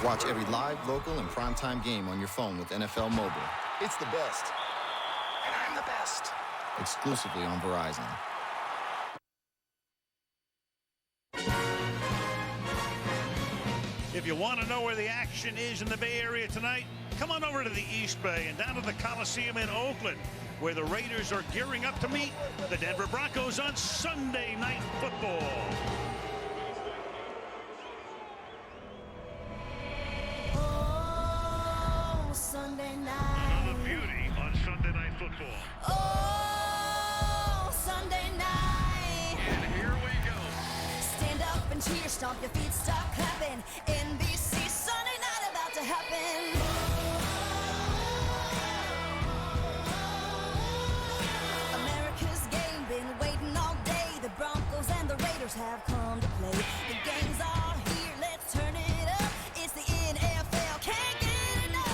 Watch every live, local, and primetime game on your phone with NFL Mobile. It's the best. And I'm the best. Exclusively on Verizon. If you want to know where the action is in the Bay Area tonight, come on over to the East Bay and down to the Coliseum in Oakland, where the Raiders are gearing up to meet the Denver Broncos on Sunday Night Football. Oh, Sunday night. Another beauty on Sunday Night Football. Oh, Sunday night. And here we go. Stand up and cheer, stomp your feet, stop clapping. NBC, Sunday night about to happen. America's game, been waiting all day. The Broncos and the Raiders have come to play. The game's all here, let's turn it up. It's the NFL, can't get enough.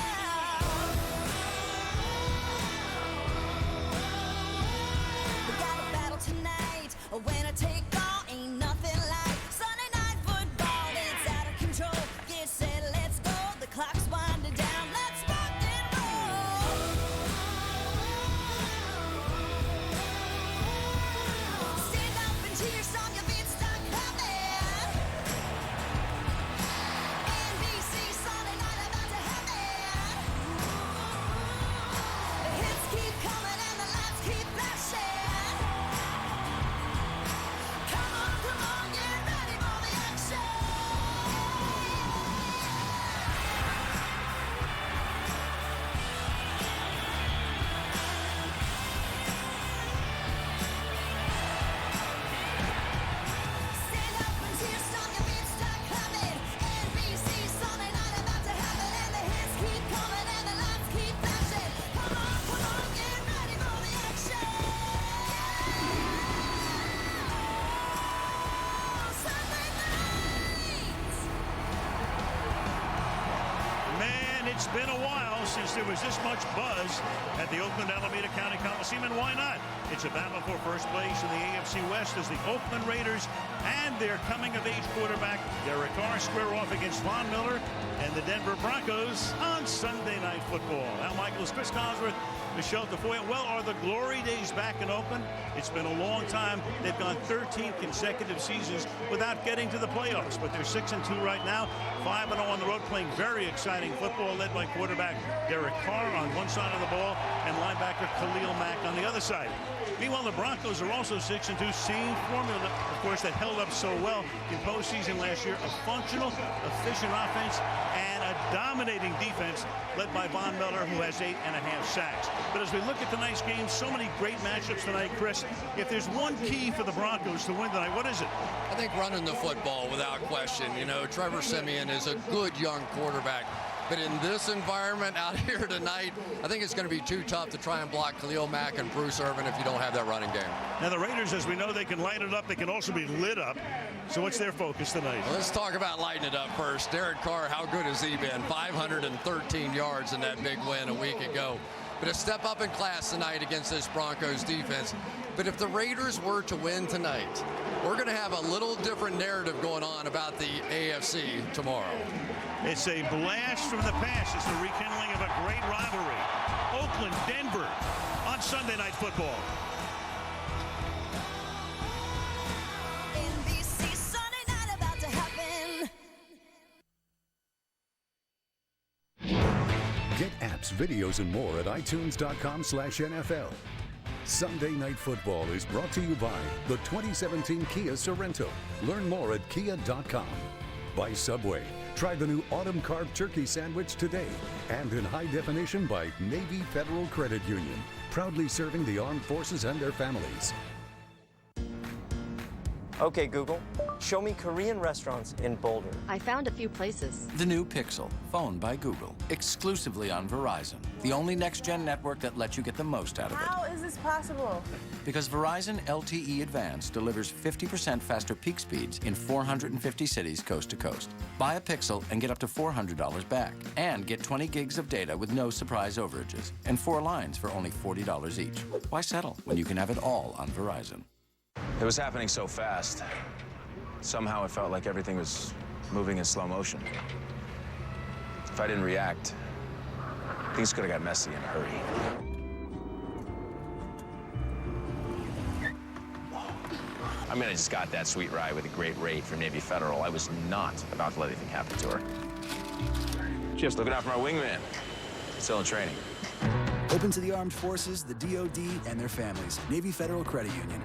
We got a battle tonight, a winner take all, ain't nothing like Sunday Night Football. It's out of control, get set, let's go. The clock's winding down, let's rock and roll. Stand up and cheer, stomp your feet, start clapping. NBC, Sunday night about to happen. The hits keep coming and the lights keep flashing. Come on, get ready for the action. Stand up and cheer, stomp your feet, start clapping. NBC, Sunday night about to happen, and the hits keep coming and the lights keep flashing. Come on, get ready for the action. Sunday night. Man, it's been a while since there was this much buzz at the Oakland Alameda County Coliseum, and why not? It's a battle for first place in the AFC West as the Oakland Raiders and their coming-of-age quarterback, Derek Carr, square off against Von Miller and the Denver Broncos on Sunday Night Football. Al Michaels, Chris Collinsworth, Michelle Tafoya. Well, are the glory days back in Oakland? It's been a long time. They've gone 13 consecutive seasons without getting to the playoffs, but they're 6-2 right now, 5-0 on the road, playing very exciting football, led by quarterback Derek Carr on one side of the ball and linebacker Khalil Mack on the other side. Meanwhile, the Broncos are also 6-2, same formula, of course, that held up so well in postseason last year. A functional, efficient offense and a dominating defense led by Von Miller, who has 8.5 sacks. But as we look at tonight's game, so many great matchups tonight, Chris. If there's one key for the Broncos to win tonight, what is it? I think running the football without question. You know, Trevor Siemian is a good young quarterback. But in this environment out here tonight, I think it's going to be too tough to try and block Khalil Mack and Bruce Irvin if you don't have that running game. Now, the Raiders, as we know, they can light it up. They can also be lit up. So what's their focus tonight? Well, let's talk about lighting it up first. Derek Carr, how good has he been? 513 yards in that big win a week ago. But a step up in class tonight against this Broncos defense. But if the Raiders were to win tonight, we're going to have a little different narrative going on about the AFC tomorrow. It's a blast from the past. It's the rekindling of a great rivalry. Oakland, Denver on Sunday Night Football. NBC, Sunday night about to happen. Get apps, videos, and more at iTunes.com/NFL. Sunday Night Football is brought to you by the 2017 Kia Sorrento. Learn more at kia.com. By Subway. Try the new Autumn Carved Turkey Sandwich today. And in high definition by Navy Federal Credit Union. Proudly serving the armed forces and their families. Okay, Google, show me Korean restaurants in Boulder. I found a few places. The new Pixel, phone by Google, exclusively on Verizon. The only next-gen network that lets you get the most out of it. How is this possible? Because Verizon LTE Advanced delivers 50% faster peak speeds in 450 cities coast to coast. Buy a Pixel and get up to $400 back. And get 20 gigs of data with no surprise overages. And 4 lines for only $40 each. Why settle when you can have it all on Verizon? It was happening so fast. Somehow it felt like everything was moving in slow motion. If I didn't react, things could have got messy in a hurry. I mean, I just got that sweet ride with a great rate from Navy Federal. I was not about to let anything happen to her. Just looking out for my wingman. Still in training. Open to the armed forces, the DoD, and their families. Navy Federal Credit Union.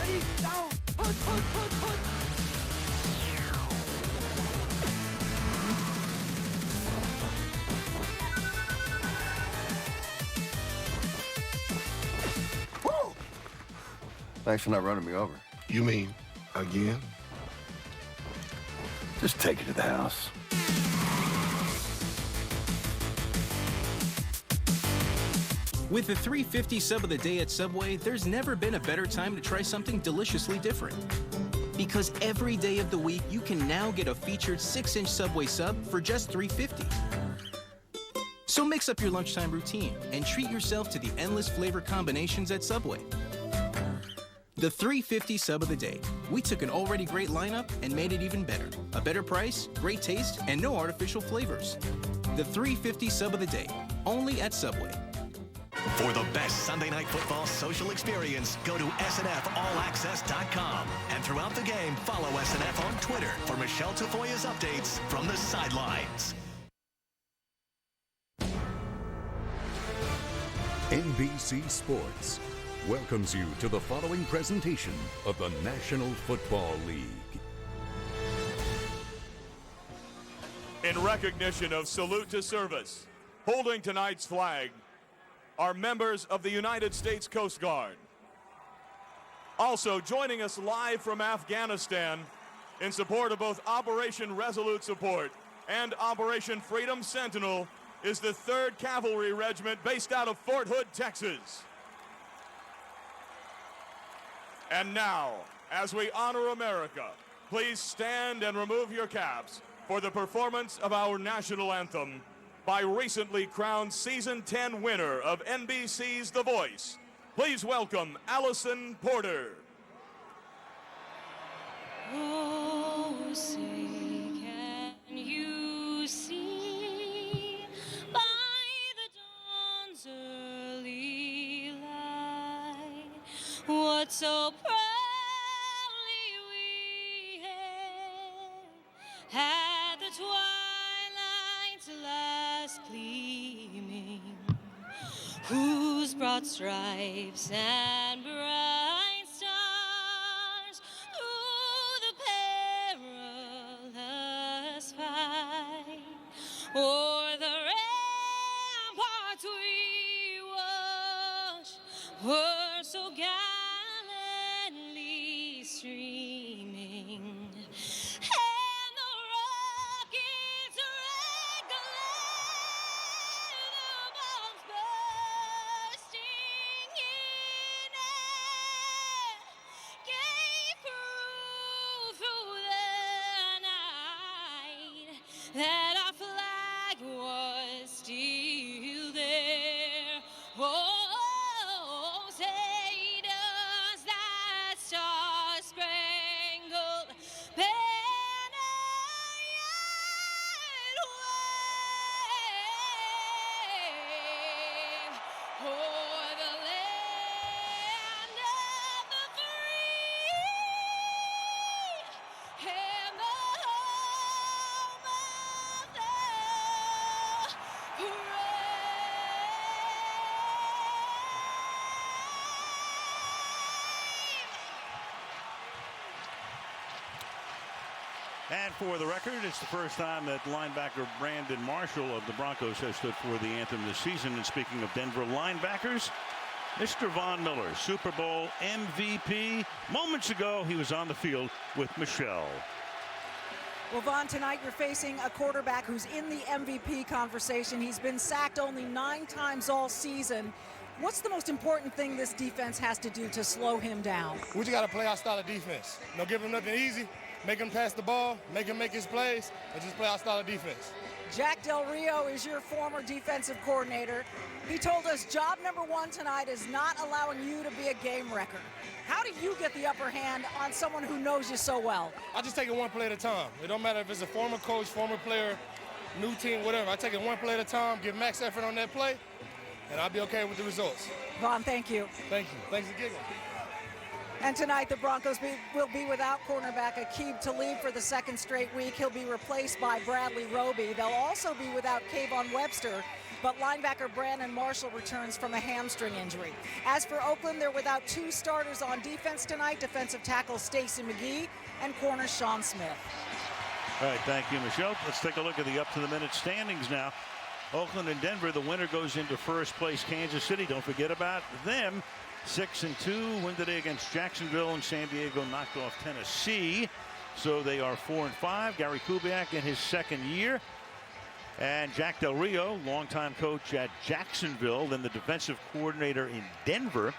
Ready, down, punt. Thanks for not running me over. You mean again? Just take it to the house. With the $3.50 sub of the day at Subway, there's never been a better time to try something deliciously different. Because every day of the week, you can now get a featured 6-inch Subway sub for just $3.50. So mix up your lunchtime routine and treat yourself to the endless flavor combinations at Subway. The $3.50 sub of the day. We took an already great lineup and made it even better. A better price, great taste, and no artificial flavors. The $3.50 sub of the day. Only at Subway. For the best Sunday Night Football social experience, go to snfallAccess.com. And throughout the game, follow SNF on Twitter for Michelle Tafoya's updates from the sidelines. NBC Sports welcomes you to the following presentation of the National Football League. In recognition of salute to service, holding tonight's flag are members of the United States Coast Guard. Also joining us live from Afghanistan in support of both Operation Resolute Support and Operation Freedom Sentinel is the 3rd Cavalry Regiment based out of Fort Hood, Texas. And now, as we honor America, please stand and remove your caps for the performance of our national anthem by recently crowned Season 10 winner of NBC's The Voice. Please welcome Allison Porter. Oh, say can you see by the dawn's early light what so proudly we hailed at the twilight's last gleaming, whose broad stripes and bright stars through the perilous fight o'er the ramparts we watched were so gallantly streaming, and the rockets regulate, the bombs bursting in air gave proof through the night that our flag was still there. Oh, say does that star-spangled banner yet wave o'er the land of the free and the home of the brave? And for the record, it's the first time that linebacker Brandon Marshall of the Broncos has stood for the anthem this season. And speaking of Denver linebackers, Mr. Von Miller, Super Bowl MVP. Moments ago, he was on the field with Michelle. Well, Von, tonight you're facing a quarterback who's in the MVP conversation. He's been sacked only 9 times all season. What's the most important thing this defense has to do to slow him down? We just got to play our style of defense. Don't give him nothing easy. Make him pass the ball, make him make his plays, and just play our style of defense. Jack Del Rio is your former defensive coordinator. He told us job number one tonight is not allowing you to be a game wrecker. How do you get the upper hand on someone who knows you so well? I just take it one play at a time. It don't matter if it's a former coach, former player, new team, whatever. I take it one play at a time, give max effort on that play, and I'll be okay with the results. Vaughn, thank you. Thank you. Thanks for giggling. And tonight, the Broncos will be without cornerback Aqib Talib for the second straight week. He'll be replaced by Bradley Roby. They'll also be without Kayvon Webster, but linebacker Brandon Marshall returns from a hamstring injury. As for Oakland, they're without two starters on defense tonight, defensive tackle Stacey McGee and corner Sean Smith. All right, thank you, Michelle. Let's take a look at the up-to-the-minute standings now. Oakland and Denver, the winner goes into first place. Kansas City, don't forget about them. 6-2, win today against Jacksonville, and San Diego knocked off Tennessee. So they are 4-5. Gary Kubiak in his second year. And Jack Del Rio, longtime coach at Jacksonville, then the defensive coordinator in Denver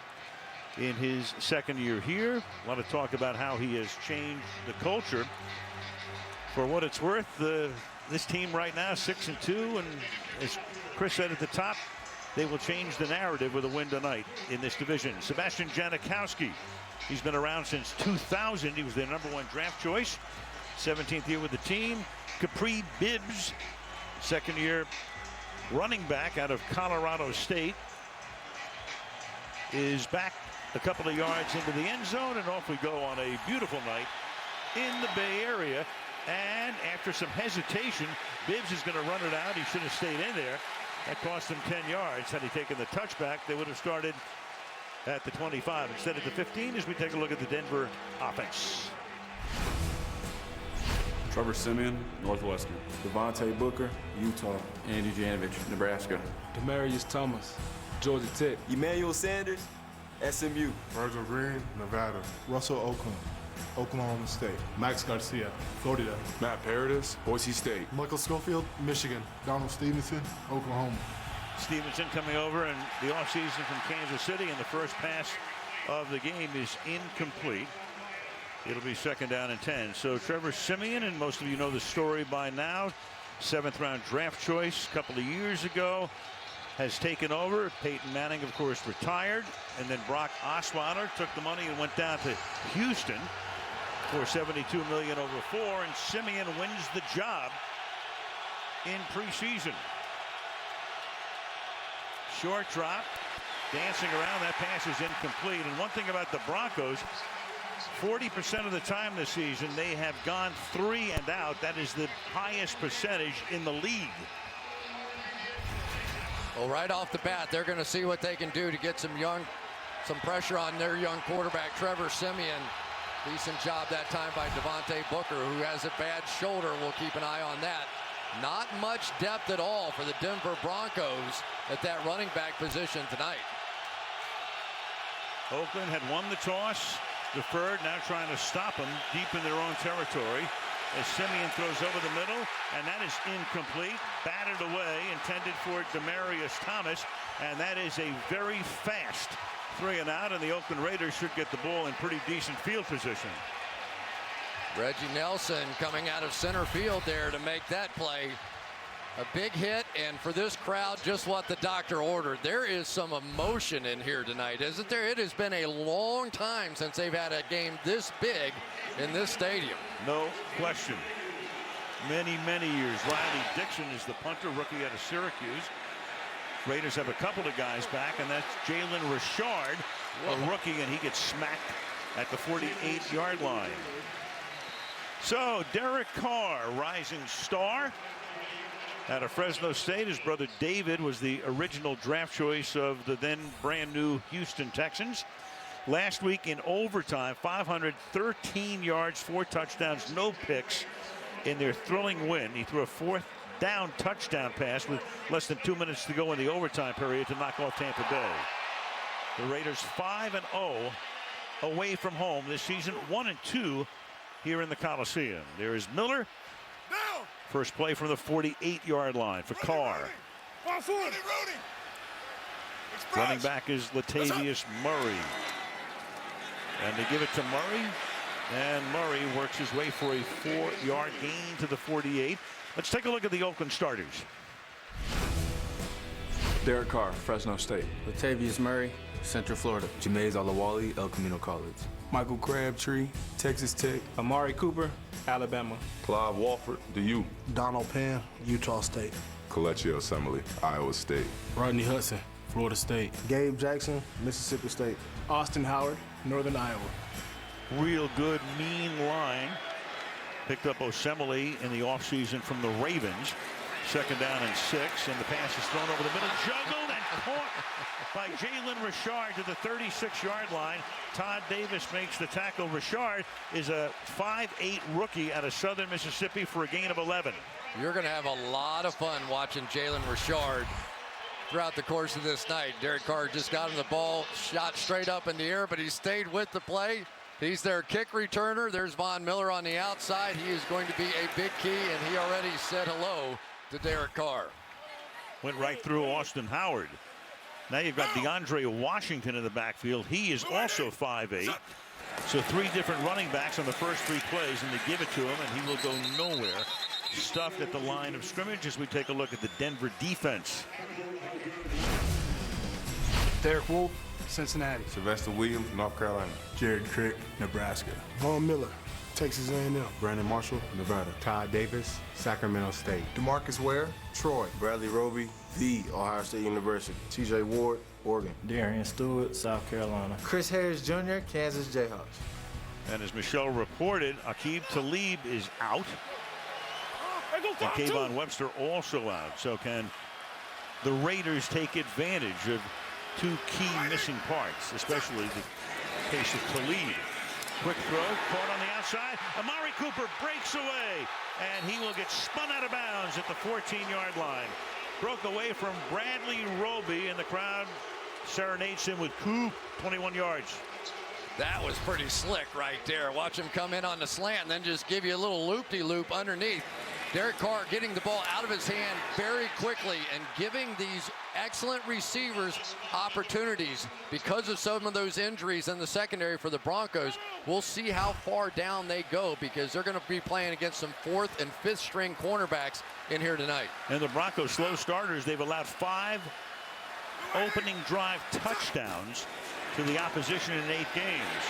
in his second year here. A lot of talk about how he has changed the culture. For what it's worth, this team right now 6-2, and as Chris said at the top, they will change the narrative with a win tonight in this division. Sebastian Janikowski, he's been around since 2000. He was their #1 draft choice, 17th year with the team. Kapri Bibbs, second year running back out of Colorado State, is back a couple of yards into the end zone, and off we go on a beautiful night in the Bay Area. And after some hesitation, Bibbs is going to run it out. He should have stayed in there. That cost them 10 yards. Had he taken the touchback, they would have started at the 25 instead of the 15 as we take a look at the Denver offense. Trevor Siemian, Northwestern. Devontae Booker, Utah. Andy Janovich, Nebraska. Demarius Thomas, Georgia Tech. Emmanuel Sanders, SMU. Virgil Green, Nevada. Russell Oakland, Oklahoma State. Max Garcia, Florida. Matt Paradis, Boise State. Michael Schofield, Michigan. Donald Stevenson, Oklahoma. Stevenson coming over in the offseason from Kansas City, and the first pass of the game is incomplete. It'll be 2nd down and 10. So Trevor Siemian, and most of you know the story by now, 7th round draft choice a couple of years ago, has taken over. Peyton Manning, of course, retired, and then Brock Osweiler took the money and went down to Houston for $72 million over 4, and Siemian wins the job in preseason. Short drop, dancing around. That pass is incomplete. And one thing about the Broncos, 40% of the time this season they have gone 3 and out. That is the highest percentage in the league. Well, right off the bat, they're going to see what they can do to get some pressure on their young quarterback, Trevor Siemian. Decent job that time by Devontae Booker, who has a bad shoulder. We'll keep an eye on that. Not much depth at all for the Denver Broncos at that running back position tonight. Oakland had won the toss, deferred, now trying to stop them deep in their own territory as Siemian throws over the middle, and that is incomplete. Batted away, intended for Demarius Thomas, and that is a very fast 3 and out, and the Oakland Raiders should get the ball in pretty decent field position. Reggie Nelson coming out of center field there to make that play. A big hit, and for this crowd, just what the doctor ordered. There is some emotion in here tonight, isn't there? It has been a long time since they've had a game this big in this stadium. No question. Many, many years. Riley Dixon is the punter, rookie out of Syracuse. Raiders have a couple of guys back, and that's Jalen Richard, a rookie, and he gets smacked at the 48-yard line. So Derek Carr, rising star out of Fresno State. His brother David was the original draft choice of the then brand new Houston Texans. Last week in overtime, 513 yards, 4 touchdowns, no picks in their thrilling win. He threw a 4th down touchdown pass with less than 2 minutes to go in the overtime period to knock off Tampa Bay. The Raiders 5-0 away from home this season, 1-2 here in the Coliseum. There is Miller. First play from the 48-yard line for Carr. Running back is Latavius Murray. And they give it to Murray. And Murray works his way for a 4-yard gain to the 48. Let's take a look at the Oakland starters. Derek Carr, Fresno State. Latavius Murray, Central Florida. Jameis Alawali, El Camino College. Michael Crabtree, Texas Tech. Amari Cooper, Alabama. Clive Walford, DU. Donald Penn, Utah State. Kelechi Osemele, Iowa State. Rodney Hudson, Florida State. Gabe Jackson, Mississippi State. Austin Howard, Northern Iowa. Real good, mean line. Picked up Osemele in the offseason from the Ravens. 2nd down and 6, and the pass is thrown over the middle, juggled and caught by Jalen Richard to the 36-yard line. Todd Davis makes the tackle. Richard is a 5'8" rookie out of Southern Mississippi for a gain of 11. You're going to have a lot of fun watching Jalen Richard throughout the course of this night. Derek Carr just got him the ball, shot straight up in the air, but he stayed with the play. He's their kick returner. There's Von Miller on the outside. He is going to be a big key, and he already said hello to Derek Carr. Went right through Austin Howard. Now you've got DeAndre Washington in the backfield. He is also 5'8". So 3 different running backs on the first 3 plays, and they give it to him, and he will go nowhere. Stuffed at the line of scrimmage as we take a look at the Denver defense. Derek Wolfe, Cincinnati. Sylvester Williams, North Carolina. Jared Crick, Nebraska. Von Miller, Texas A&M. Brandon Marshall, Nevada. Todd Davis, Sacramento State. DeMarcus Ware, Troy. Bradley Roby, The Ohio State University. TJ Ward, Oregon. Darian Stewart, South Carolina. Chris Harris Jr., Kansas Jayhawks. And as Michelle reported, Aqib Talib is out. And Kayvon Webster also out. So can the Raiders take advantage of 2 key missing parts, especially the case of Talib? Quick throw, caught on the outside. Amari Cooper breaks away, and he will get spun out of bounds at the 14-yard line. Broke away from Bradley Roby, and the crowd serenades him with Coop, 21 yards. That was pretty slick right there. Watch him come in on the slant and then just give you a little loop-de-loop underneath. Derek Carr getting the ball out of his hand very quickly and giving these excellent receivers opportunities. Because of some of those injuries in the secondary for the Broncos, we'll see how far down they go, because they're going to be playing against some 4th and 5th string cornerbacks in here tonight. And the Broncos slow starters, they've allowed 5 opening drive touchdowns to the opposition in 8 games.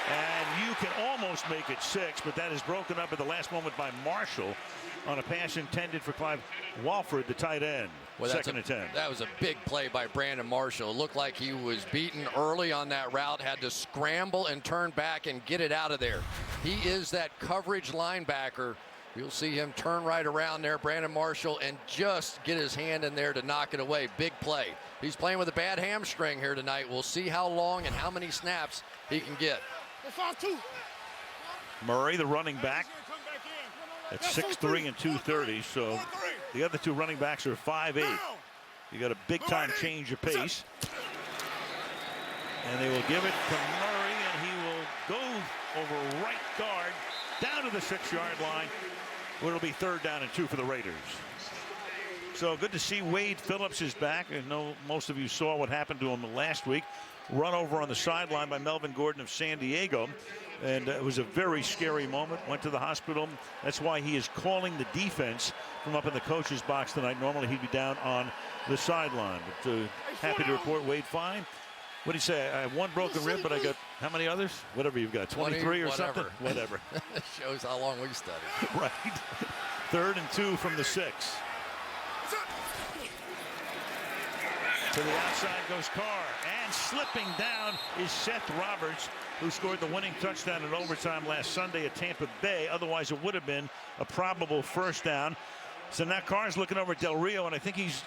And you can almost make it 6, but that is broken up at the last moment by Marshall on a pass intended for Clive Walford, the tight end. Well, 2nd and 10. That was a big play by Brandon Marshall. It looked like he was beaten early on that route, had to scramble and turn back and get it out of there. He is that coverage linebacker. You'll see him turn right around there, Brandon Marshall, and just get his hand in there to knock it away. Big play. He's playing with a bad hamstring here tonight. We'll see how long and how many snaps he can get. Murray, the running back, at 6'3" and 230. So the other 2 running backs are 5'8". You got a big-time change of pace. And they will give it to Murray, and he will go over right guard down to the 6-yard line, where it'll be 3rd down and 2 for the Raiders. So good to see Wade Phillips is back. I know most of you saw what happened to him last week. Run over on the sideline by Melvin Gordon of San Diego. And it was a very scary moment. Went to the hospital. That's why he is calling the defense from up in the coach's box tonight. Normally he'd be down on the sideline. But happy to report Wade fine. What do you say? I have 1 broken rib, but I got how many others? Whatever you've got, 23 or something? Whatever. Shows how long we studied. Right. 3rd and 2 from the 6. To the outside goes Carr, and slipping down is Seth Roberts, who scored the winning touchdown in overtime last Sunday at Tampa Bay. Otherwise, it would have been a probable 1st down. So now Carr's looking over at Del Rio, and I think he's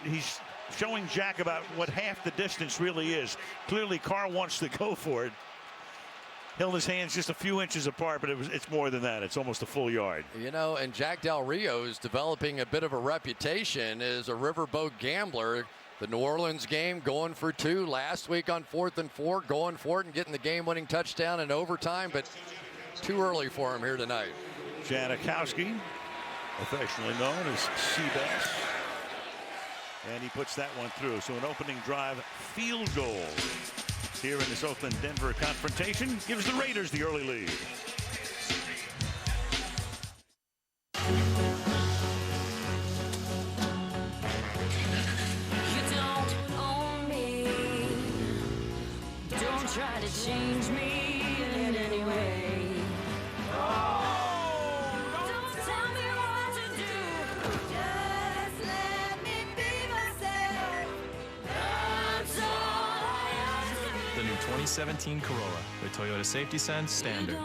showing Jack about what half the distance really is. Clearly, Carr wants to go for it. Held his hands just a few inches apart, but it's more than that. It's almost a full yard. You know, and Jack Del Rio is developing a bit of a reputation as a riverboat gambler. The New Orleans game going for 2 last week on 4th and 4, going for it and getting the game-winning touchdown in overtime, but too early for him here tonight. Janikowski, affectionately known as Seabass. And he puts that one through. So an opening drive field goal here in this Oakland-Denver confrontation gives the Raiders the early lead. You don't own me. Don't try to change me in any way. Don't tell me what to do. Just let me be myself. That's all I ask. The new 2017 Corolla with Toyota Safety Sense Standard.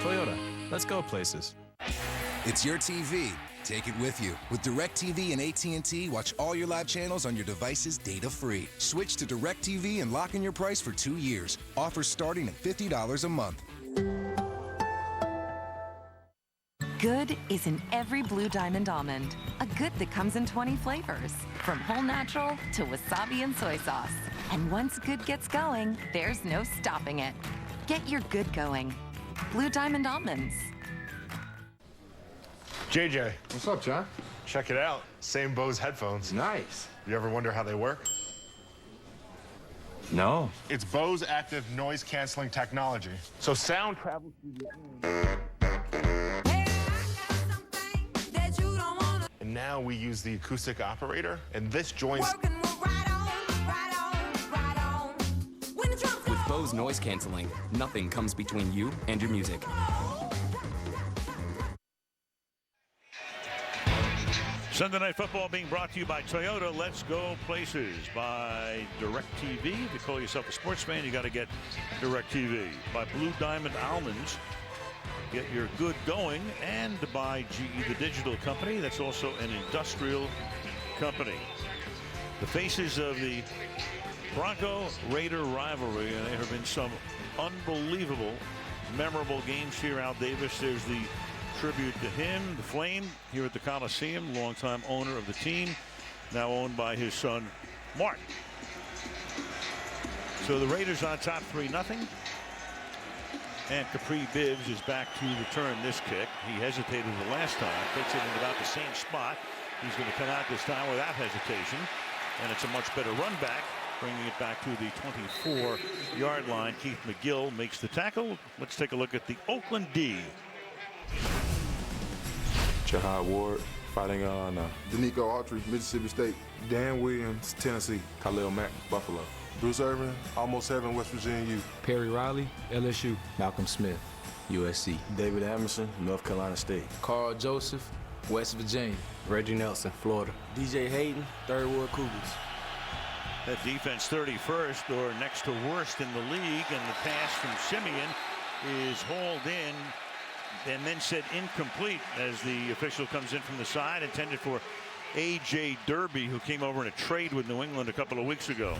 Toyota, let's go places. It's your TV. Take it with you. With DirecTV and AT&T, watch all your live channels on your devices data-free. Switch to DirecTV and lock in your price for 2 years. Offers starting at $50 a month. Good is in every Blue Diamond almond. A good that comes in 20 flavors, from whole natural to wasabi and soy sauce. And once good gets going, there's no stopping it. Get your good going. Blue Diamond almonds. JJ. What's up, John? Check it out. Same Bose headphones. Nice. You ever wonder how they work? No. It's Bose active noise canceling technology. So sound travels through the And now we use the acoustic operator, and this joins. With Bose noise canceling, nothing comes between you and your music. Sunday Night Football being brought to you by Toyota. Let's go places. By DirecTV. If you call yourself a sports fan, you got to get DirecTV. By Blue Diamond Almonds. Get your good going. And by GE, the digital company. That's also an industrial company. The faces of the Bronco-Raider rivalry. And there have been some unbelievable, memorable games here. Al Davis, there's the tribute to him, the Flame, here at the Coliseum, longtime owner of the team, now owned by his son, Mark. So the Raiders on top 3-0. And Kapri Bibbs is back to return this kick. He hesitated the last time, takes it in about the same spot. He's going to come out this time without hesitation. And it's a much better run back, bringing it back to the 24-yard line. Keith McGill makes the tackle. Let's take a look at the Oakland D. Jahad Ward, fighting on Danico Autry, Mississippi State. Dan Williams, Tennessee. Khalil Mack, Buffalo. Bruce Irvin, almost 7, West Virginia U. Perry Riley, LSU. Malcolm Smith, USC. David Emerson, North Carolina State. Carl Joseph, West Virginia. Reggie Nelson, Florida. DJ Hayden, Third Ward Cougars. That defense 31st or next to worst in the league, and the pass from Siemian is hauled in and then said incomplete as the official comes in from the side, intended for A.J. Derby, who came over in a trade with New England a couple of weeks ago.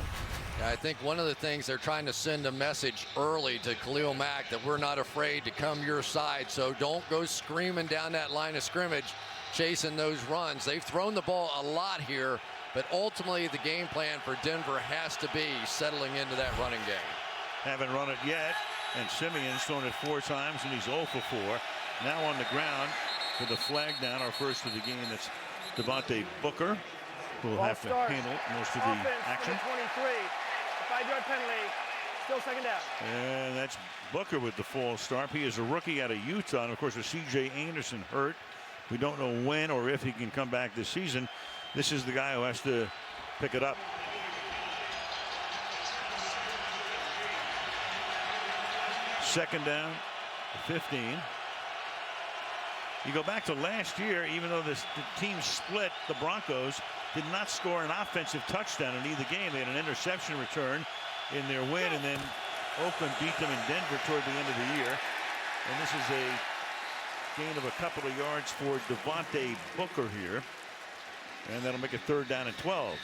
Yeah, I think one of the things they're trying to send a message early to Khalil Mack that we're not afraid to come your side, so don't go screaming down that line of scrimmage chasing those runs. They've thrown the ball a lot here, but ultimately the game plan for Denver has to be settling into that running game. Haven't run it yet, and Siemian's thrown it 4 times, and he's 0 for 4. Now on the ground with the flag down, our first of the game. That's Devontae Booker, who will have to handle most of the action. 23. 5-yard penalty. Still second down. And that's Booker with the false start. He is a rookie out of Utah. And of course, with C.J. Anderson hurt, we don't know when or if he can come back this season. This is the guy who has to pick it up. Second down, 15. You go back to last year, even though the team split, the Broncos did not score an offensive touchdown in either game. They had an interception return in their win, and then Oakland beat them in Denver toward the end of the year. And this is a gain of a couple of yards for Devontae Booker here. And that'll make it 3rd down and 12.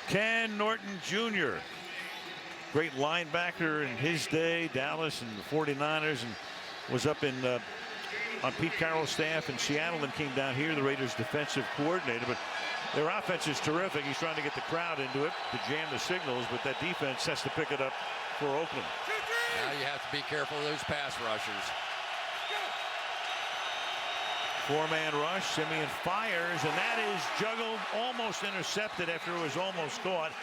Ken Norton Jr., great linebacker in his day, Dallas and the 49ers, and was up in on Pete Carroll's staff in Seattle and came down here, the Raiders defensive coordinator. But their offense is terrific. He's trying to get the crowd into it to jam the signals, but that defense has to pick it up for Oakland. Now you have to be careful of those pass rushers. Four-man rush. Siemian fires, and that is juggled, almost intercepted after it was almost caught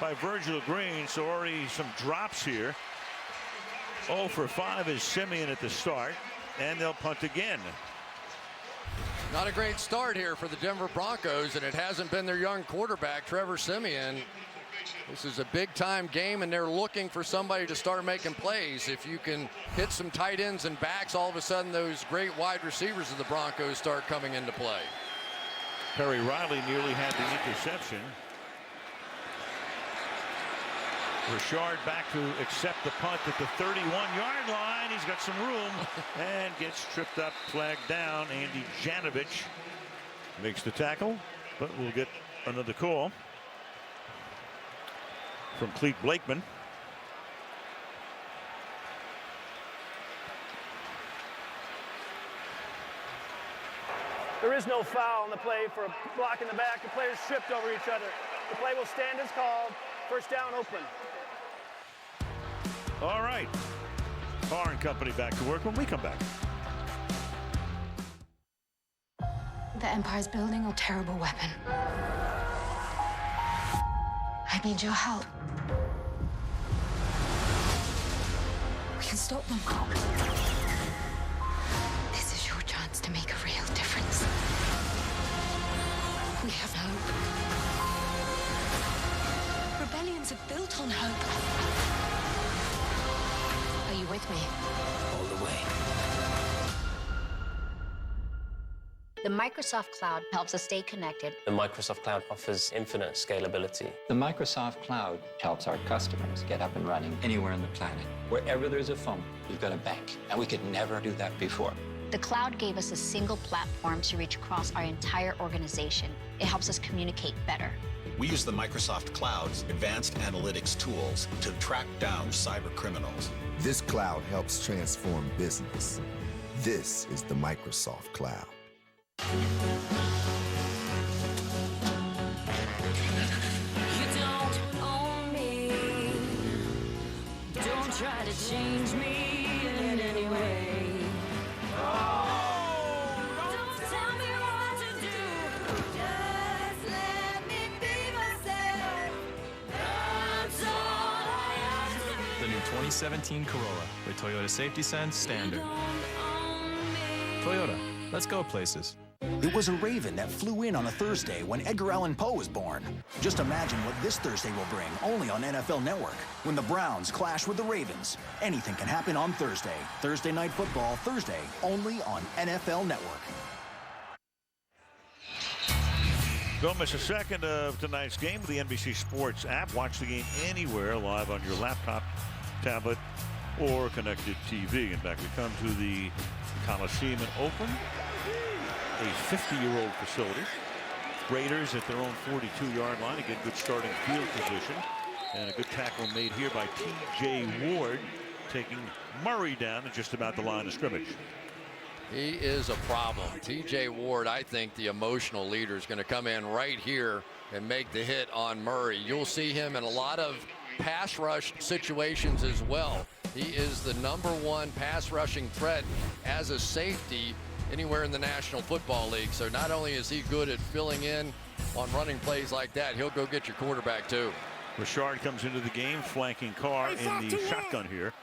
by Virgil Green. So already some drops here. 0 for 5 is Siemian at the start, and they'll punt again. Not a great start here for the Denver Broncos, and it hasn't been their young quarterback, Trevor Siemian. This is a big-time game, and they're looking for somebody to start making plays. If you can hit some tight ends and backs, all of a sudden those great wide receivers of the Broncos start coming into play. Perry Riley nearly had the interception. Richard back to accept the punt at the 31-yard line. He's got some room and gets tripped up, flagged down. Andy Janovich makes the tackle, but we'll get another call from Clete Blakeman. There is no foul on the play for a block in the back. The players tripped over each other. The play will stand as called. First down, Oakland. All right. Carr and company back to work when we come back. The Empire's building a terrible weapon. I need your help. We can stop them. This is your chance to make a real difference. We have hope. Rebellions are built on hope. Are you with me? All the way. The Microsoft Cloud helps us stay connected. The Microsoft Cloud offers infinite scalability. The Microsoft Cloud helps our customers get up and running anywhere on the planet. Wherever there's a phone, we've got a bank, and we could never do that before. The cloud gave us a single platform to reach across our entire organization. It helps us communicate better. We use the Microsoft Cloud's advanced analytics tools to track down cyber criminals. This cloud helps transform business. This is the Microsoft Cloud. You don't own me. Don't try to change me in any way. Don't tell me what to do. Just let me be myself. That's all I ask of you. The new 2017 Corolla with Toyota Safety Sense Standard. Toyota, let's go places. It was a Raven that flew in on a Thursday when Edgar Allan Poe was born. Just imagine what this Thursday will bring, only on NFL Network. When the Browns clash with the Ravens, anything can happen on Thursday. Thursday Night Football, Thursday, only on NFL Network. Don't miss a second of tonight's game with the NBC Sports app. Watch the game anywhere, live on your laptop, tablet, or connected TV. And back we come to the Coliseum in Oakland. A 50-year-old facility. Raiders at their own 42-yard line. Again, good starting field position. And a good tackle made here by T.J. Ward, taking Murray down at just about the line of scrimmage. He is a problem. T.J. Ward, I think the emotional leader, is going to come in right here and make the hit on Murray. You'll see him in a lot of pass rush situations as well. He is the #1 pass rushing threat as a safety anywhere in the National Football League. So not only is he good at filling in on running plays like that, he'll go get your quarterback too. Richard comes into the game, flanking Carr in the shotgun here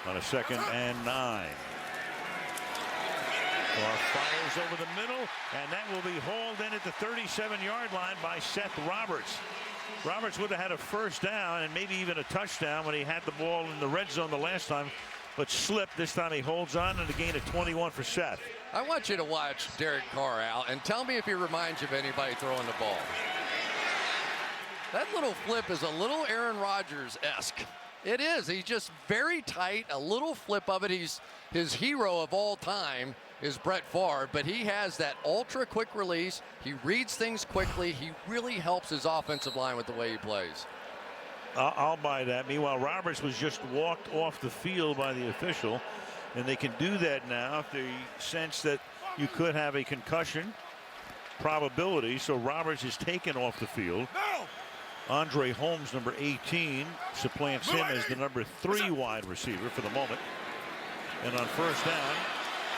on a 2nd and 9. Carr fires over the middle, and that will be hauled in at the 37-yard line by Seth Roberts. Roberts would have had a first down and maybe even a touchdown when he had the ball in the red zone the last time, but slipped. This time he holds on, and a gain of 21 for Seth. I want you to watch Derek Carr, Al, and tell me if he reminds you of anybody throwing the ball. That little flip is a little Aaron Rodgers-esque. It is. He's just very tight, a little flip of it. His hero of all time is Brett Favre, but he has that ultra quick release. He reads things quickly. He really helps his offensive line with the way he plays. I'll buy that. Meanwhile, Roberts was just walked off the field by the official, and they can do that now if they sense that you could have a concussion probability. So Roberts is taken off the field. Andre Holmes, number 18, supplants him as the number 3 wide receiver for the moment. And on first down,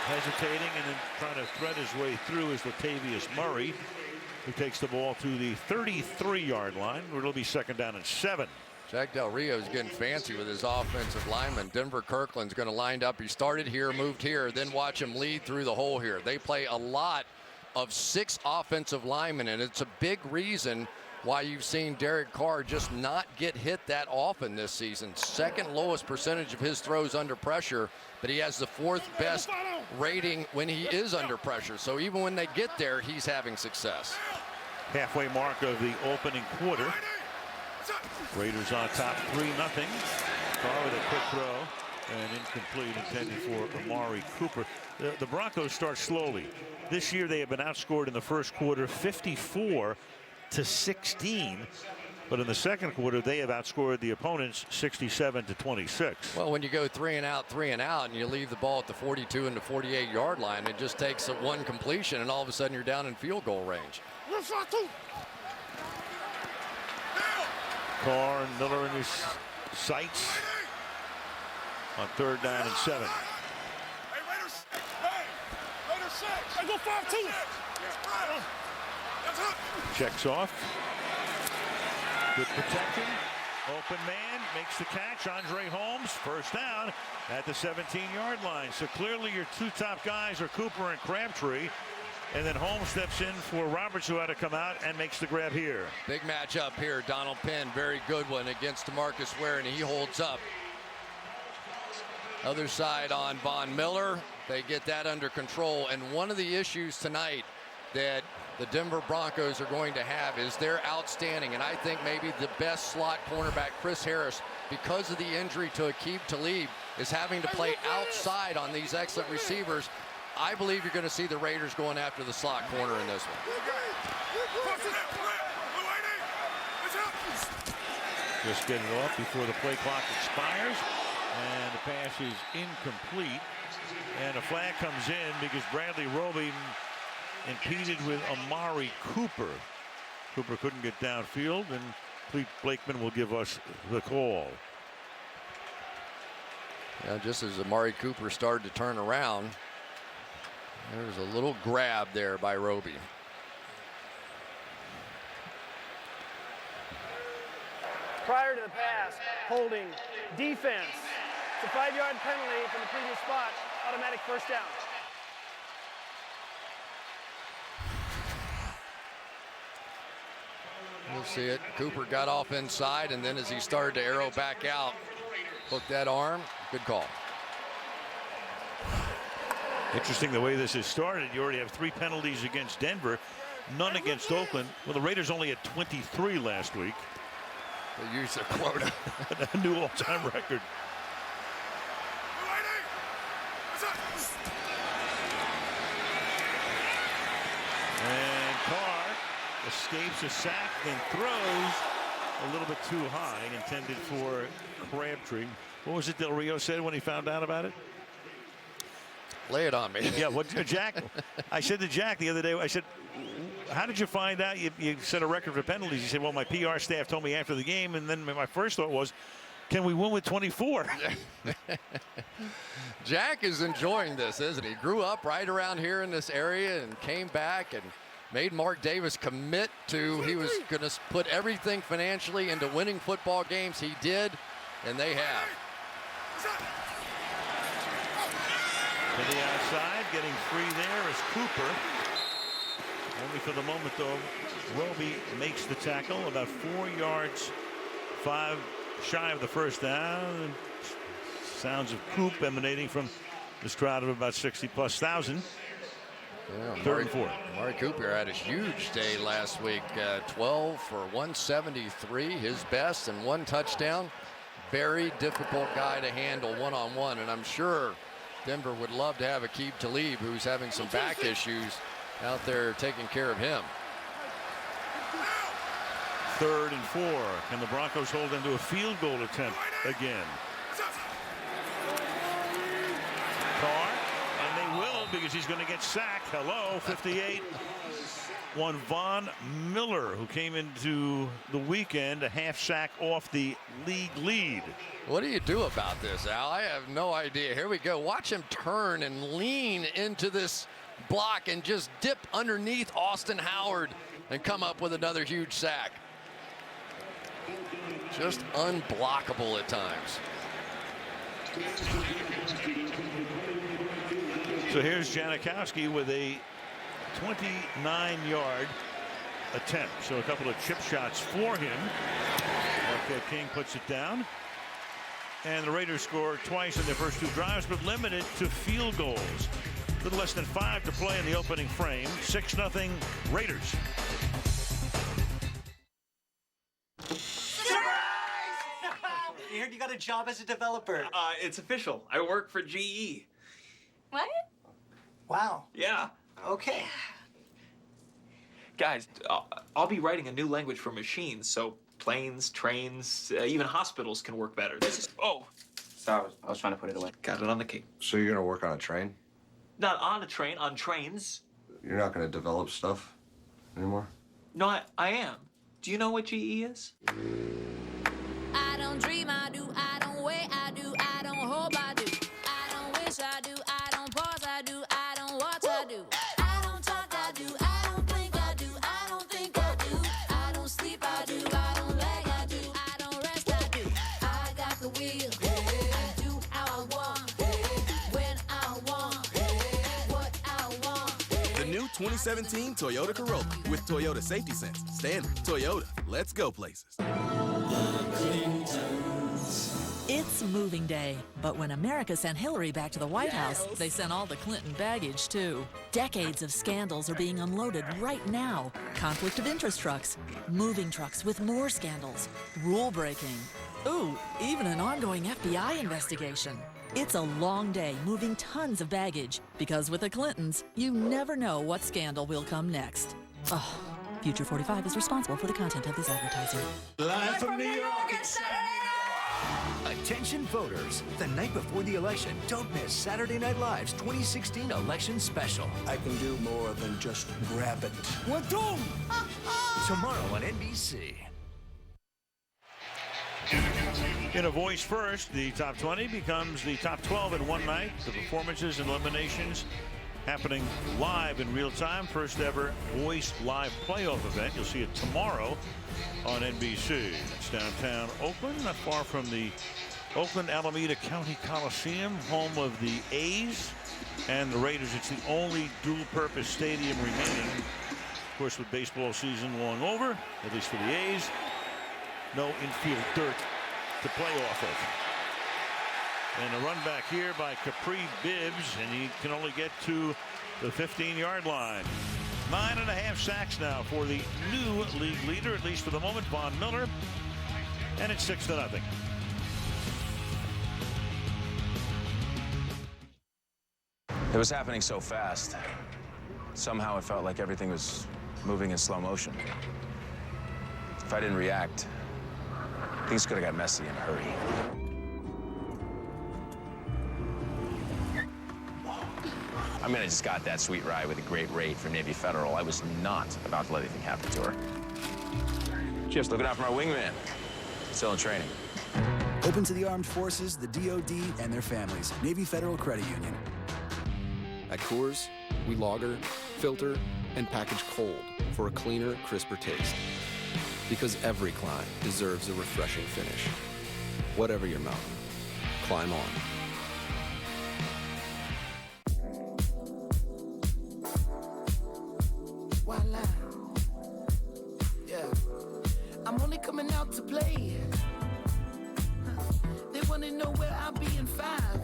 Hesitating and then trying to thread his way through is Latavius Murray, who takes the ball to the 33-yard line, where it'll be 2nd down and 7. Jack Del Rio's getting fancy with his offensive lineman. Denver Kirkland's going to line up. He started here, moved here, then watch him lead through the hole here. They play a lot of 6 offensive linemen, and it's a big reason why you've seen Derek Carr just not get hit that often this season. 2nd lowest percentage of his throws under pressure, but he has the 4th best rating when he is under pressure. So even when they get there, he's having success. Halfway mark of the opening quarter. Raiders on top 3-0. Carr with a quick throw and incomplete, intended for Amari Cooper. The Broncos start slowly. This year they have been outscored in the first quarter 54-16, but in the second quarter they have outscored the opponents 67-26. Well, when you go 3 and out, and you leave the ball at the 42 and the 48-yard line, it just takes one completion, and all of a sudden you're down in field goal range. Carr and Miller in his sights on 3rd down and 7. Checks off. Good protection. Open man makes the catch. Andre Holmes, 1st down at the 17-yard line. So clearly your 2 top guys are Cooper and Crabtree. And then Holmes steps in for Roberts, who had to come out and makes the grab here. Big matchup here. Donald Penn, very good one against DeMarcus Ware, and he holds up. Other side on Von Miller. They get that under control. And one of the issues tonight that the Denver Broncos are going to have is they're outstanding. And I think maybe the best slot cornerback, Chris Harris, because of the injury to Aqib Talib, is having to play outside on these excellent receivers. I believe you're going to see the Raiders going after the slot corner in this one. Just getting it off before the play clock expires. And the pass is incomplete. And a flag comes in because Bradley Roby impeded with Amari Cooper. Cooper couldn't get downfield, and Clete Blakeman will give us the call. Now, just as Amari Cooper started to turn around, there's a little grab there by Roby. Prior to the pass, holding, defense. It's a 5-yard penalty from the previous spot. Automatic 1st down. You'll see it. Cooper got off inside, and then as he started to arrow back out, hooked that arm. Good call. Interesting the way this has started. You already have 3 penalties against Denver, none against Oakland. Well, the Raiders only had 23 last week. They used their quota. A new all-time record. And Carr escapes a sack, then throws a little bit too high, intended for Crabtree. What was it Del Rio said when he found out about it? Lay it on me. Yeah, what Jack? I said to Jack the other day, I said, how did you find out you set a record for penalties? He said, well, my PR staff told me after the game, and then my first thought was, can we win with 24? Jack is enjoying this, isn't he? Grew up right around here in this area and came back and made Mark Davis commit to he was going to put everything financially into winning football games. He did, and they have. To the outside, getting free there is Cooper. Only for the moment, though, Roby makes the tackle about 4 yards, 5 shy of the 1st down. Sounds of Coop emanating from this crowd of about 60,000+. Yeah, 3rd and 4. Amari Cooper had a huge day last week. 12 for 173, his best, and 1 touchdown. Very difficult guy to handle one-on-one, and I'm sure Denver would love to have Aqib Talib, who's having some back issues, out there taking care of him. 3rd and 4. Can the Broncos hold them to a field goal attempt again? Carr, and they will because he's going to get sacked. Hello, 58. One Von Miller, who came into the weekend a half sack off the league lead. What do you do about this, Al? I have no idea. Here we go. Watch him turn and lean into this block and just dip underneath Austin Howard and come up with another huge sack. Just unblockable at times. So here's Janikowski with a 29-yard attempt. So a couple of chip shots for him. Marquette King puts it down. And the Raiders score twice in their first 2 drives, but limited to field goals. A little less than 5 to play in the opening frame. 6-0 Raiders. I heard you got a job as a developer. It's official. I work for GE. What? Wow. Yeah. Okay. Guys, I'll be writing a new language for machines, so planes, trains, even hospitals can work better. This is... Oh. Sorry, I was trying to put it away. Got it on the cape. So you're gonna work on a train? Not on a train, on trains. You're not gonna develop stuff anymore? No, I am. Do you know what GE is? I don't dream, I do. I don't wait, I do. I don't hope, I do. I don't wish, I do. I don't pause, I do. I don't watch, I do. I don't talk, I do. I don't think, I do. I don't think, I do. I don't sleep, I do. I don't lag, I do. I don't rest, I do. I got the wheel. I do how I want. When I want. What I want. The new 2017 Toyota Corolla with Toyota Safety Sense. Standard. Toyota. Let's go places. It's moving day, but when America sent Hillary back to the White House, they sent all the Clinton baggage, too. Decades of scandals are being unloaded right now. Conflict of interest trucks, moving trucks with more scandals, rule breaking. Ooh, even an ongoing FBI investigation. It's a long day moving tons of baggage, because with the Clintons, you never know what scandal will come next. Oh, Future 45 is responsible for the content of this advertising. Live from New York, it's Saturday night! Attention voters, the night before the election, don't miss Saturday Night Live's 2016 election special. I can do more than just grab it. Tomorrow on NBC. In a voice first, the top 20 becomes the top 12 in one night. The performances and eliminations happening live in real time. First ever voice live playoff event. You'll see it tomorrow on NBC. It's downtown Oakland, not far from the Oakland Alameda County Coliseum, home of the A's and the Raiders. It's the only dual-purpose stadium remaining. Of course, with baseball season long over, at least for the A's, no infield dirt to play off of. And a run back here by Kapri Bibbs, and he can only get to the 15-yard line. 9.5 sacks now for the new league leader, at least for the moment, Von Miller. And it's 6-0. It was happening so fast. Somehow it felt like everything was moving in slow motion. If I didn't react, things could have got messy in a hurry. I mean, I just got that sweet ride with a great rate from Navy Federal. I was not about to let anything happen to her. Just looking out for my wingman. Still in training. Open to the armed forces, the DoD, and their families. Navy Federal Credit Union. At Coors, we lager, filter, and package cold for a cleaner, crisper taste. Because every climb deserves a refreshing finish. Whatever your mountain, climb on. Voila. Yeah. I'm only coming out to play. They wanna know where I'll be in 5.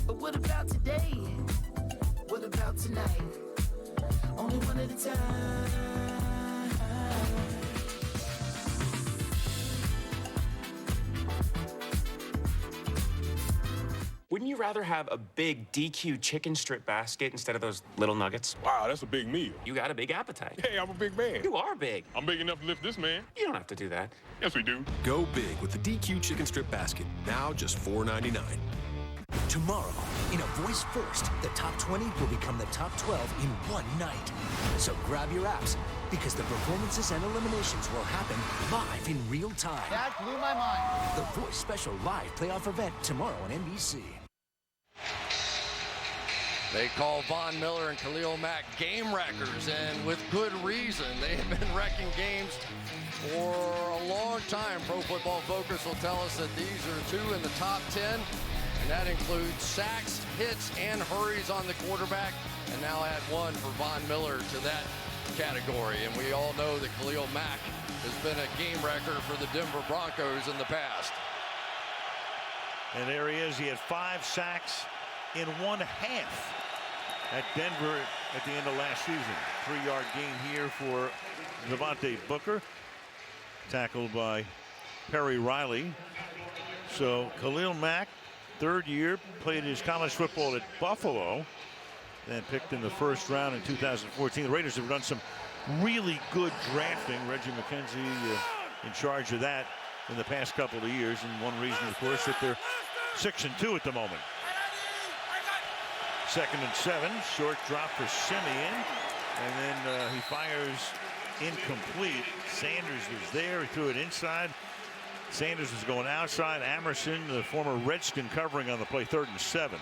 But what about today? What about tonight? Only one at a time. Wouldn't you rather have a big DQ chicken strip basket instead of those little nuggets? Wow, that's a big meal. You got a big appetite. Hey, I'm a big man. You are big. I'm big enough to lift this man. You don't have to do that. Yes, we do. Go big with the DQ chicken strip basket. Now just $4.99. Tomorrow, in a voice first, the top 20 will become the top 12 in one night. So grab your apps, because the performances and eliminations will happen live in real time. That blew my mind. The Voice Special Live Playoff Event tomorrow on NBC. They call Von Miller and Khalil Mack game wreckers, and with good reason. They have been wrecking games for a long time. Pro Football Focus will tell us that these are 2 in the top 10, and that includes sacks, hits, and hurries on the quarterback, and now add 1 for Von Miller to that category. And we all know that Khalil Mack has been a game wrecker for the Denver Broncos in the past. And there he is. He had 5 sacks in 1/2 at Denver at the end of last season. 3-yard gain here for Devontae Booker, tackled by Perry Riley. So Khalil Mack, 3rd year, played his college football at Buffalo, then picked in the 1st round in 2014. The Raiders have done some really good drafting. Reggie McKenzie in charge of that in the past couple of years, and one reason, of course, that they're 6-2 at the moment. 2nd and 7, short drop for Siemian, and then he fires incomplete. Sanders was there, he threw it inside. Sanders was going outside. Amerson, the former Redskin, covering on the play. 3rd and 7.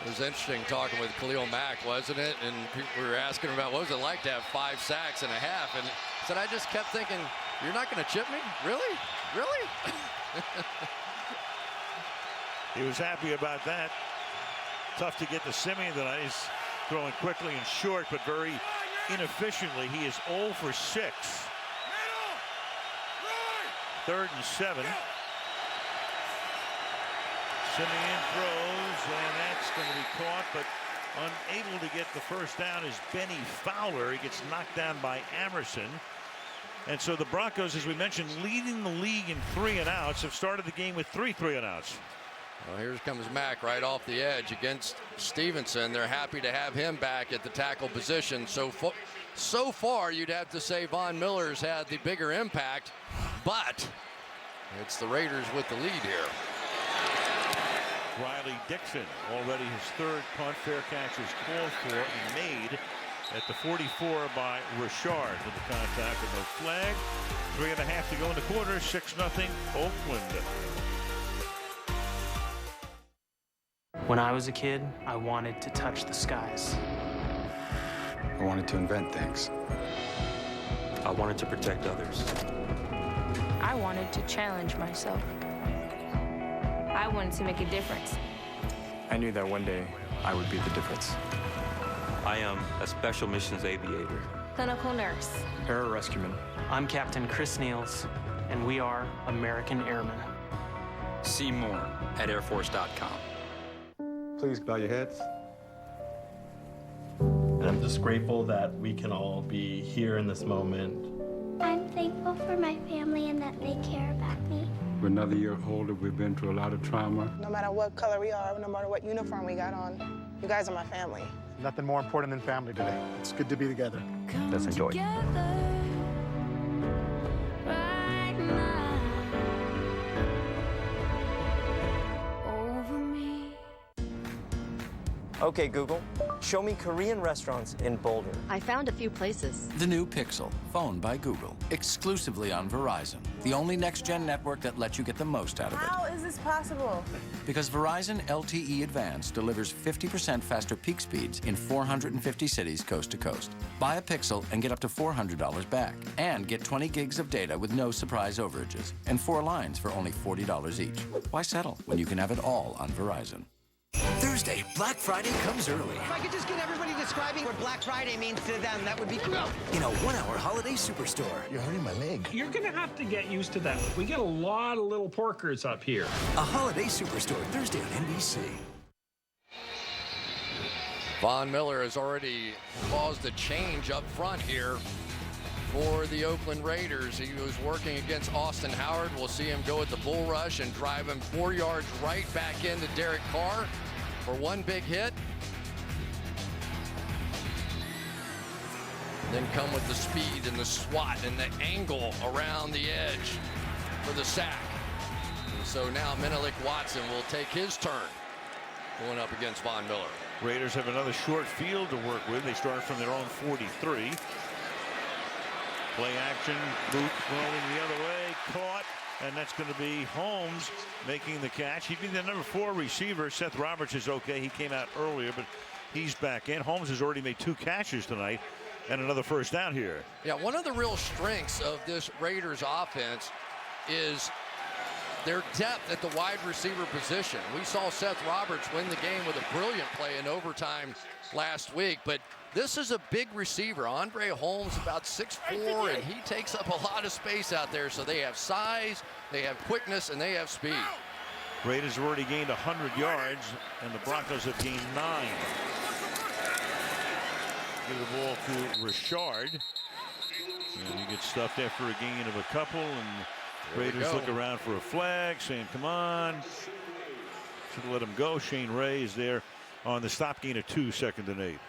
It was interesting talking with Khalil Mack, wasn't it? And we were asking him about what was it like to have 5 sacks and a half, and he said, I just kept thinking, you're not going to chip me? Really? Really? He was happy about that. Tough to get to Siemian tonight. He's throwing quickly and short, but very inefficiently. He is 0 for 6. 3rd and 7. Siemian throws, and that's going to be caught, but unable to get the first down is Benny Fowler. He gets knocked down by Amerson. And so the Broncos, as we mentioned, leading the league in 3-and-outs, have started the game with 3 3-and-outs. Well, here comes Mack right off the edge against Stevenson. They're happy to have him back at the tackle position. So far, you'd have to say Von Miller's had the bigger impact, but it's the Raiders with the lead here. Riley Dixon, already his 3rd punt. Fair catch is called for and made at the 44 by Richard with the contact and no flag. 3.5 to go in the quarter. 6-0 Oakland. When I was a kid, I wanted to touch the skies. I wanted to invent things. I wanted to protect others. I wanted to challenge myself. I wanted to make a difference. I knew that one day I would be the difference. I am a special missions aviator. Clinical nurse. Pararescueman. I'm Captain Chris Niels, and we are American Airmen. See more at airforce.com. Please bow your heads. And I'm just grateful that we can all be here in this moment. I'm thankful for my family and that they care about me. We're another year older. We've been through a lot of trauma. No matter what color we are, no matter what uniform we got on, you guys are my family. Nothing more important than family today. It's good to be together. Let's enjoy. Okay, Google, show me Korean restaurants in Boulder. I found a few places. The new Pixel, phone by Google, exclusively on Verizon. The only next-gen network that lets you get the most out of it. How is this possible? Because Verizon LTE Advanced delivers 50% faster peak speeds in 450 cities coast to coast. Buy a Pixel and get up to $400 back. And get 20 gigs of data with no surprise overages. And 4 lines for only $40 each. Why settle when you can have it all on Verizon? Thursday, Black Friday comes early. If I could just get everybody describing what Black Friday means to them, that would be cool. In a 1-hour holiday superstore. You're hurting my leg. You're going to have to get used to that. We get a lot of little porkers up here. A holiday superstore, Thursday on NBC. Von Miller has already caused a change up front here for the Oakland Raiders. He was working against Austin Howard. We'll see him go at the bull rush and drive him 4 yards right back into Derek Carr for one big hit. Then come with the speed and the swat and the angle around the edge for the sack. So now Menelik Watson will take his turn. going up against Von Miller. Raiders have another short field to work with. They start from their own 43. Play action, Boot rolling the other way, caught, and that's going to be Holmes making the catch. He'd be the number 4 receiver. Seth Roberts is okay. He came out earlier, but he's back in. Holmes has already made 2 catches tonight and another first down here. Yeah, one of the real strengths of this Raiders offense is their depth at the wide receiver position. We saw Seth Roberts win the game with a brilliant play in overtime last week, but this is a big receiver. Andre Holmes about 6'4", and he takes up a lot of space out there. So they have size, they have quickness, and they have speed. Raiders have already gained 100 yards, and the Broncos have gained 9. Give the ball to Richard. And he gets stuffed after a gain of a couple, and Raiders look around for a flag, saying, come on. Should let him go. Shane Ray is there on the stop gain of 2, 2nd and 8.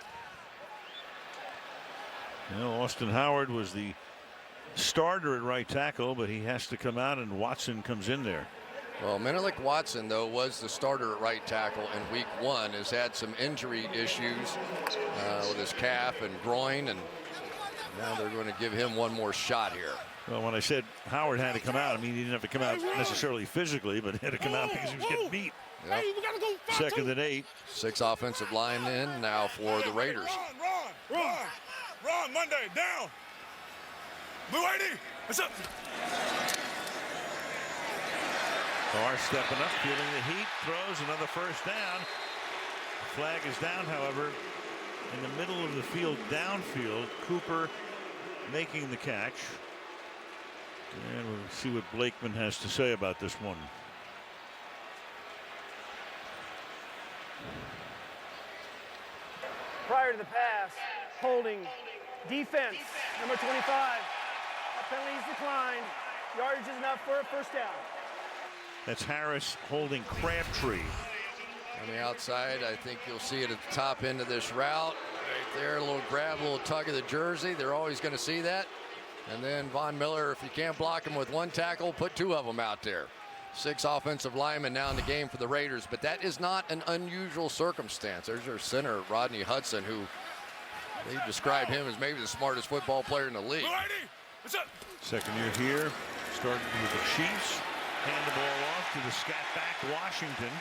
You know, Austin Howard was the starter at right tackle, but he has to come out, and Watson comes in there. Well, Menelik Watson, though, was the starter at right tackle in week 1, has had some injury issues with his calf and groin, and now they're going to give him one more shot here. Well, when I said Howard had to come out, I mean, he didn't have to come out necessarily phically, but he had to come out because he was getting beat. Yep. 2nd and 8. 6 offensive linemen now for the Raiders. Ron, Monday, down. Blue 80, what's up? Carr stepping up, feeling the heat, throws another first down. The flag is down, however, in the middle of the field, downfield. Cooper making the catch. And we'll see what Blakeman has to say about this one. Prior to the pass, holding, defense, number 25. Penalties declined. Yardage is enough for a first down. That's Harris holding Crabtree. On the outside, I think you'll see it at the top end of this route. Right there, a little grab, a little tug of the jersey. They're always going to see that. And then Von Miller, if you can't block him with 1 tackle, put 2 of them out there. 6 offensive linemen now in the game for the Raiders, but that is not an unusual circumstance. There's their center, Rodney Hudson, who they describe him as maybe the smartest football player in the league. 2nd year here, started with the Chiefs. Hand the ball off to the scat back Washington.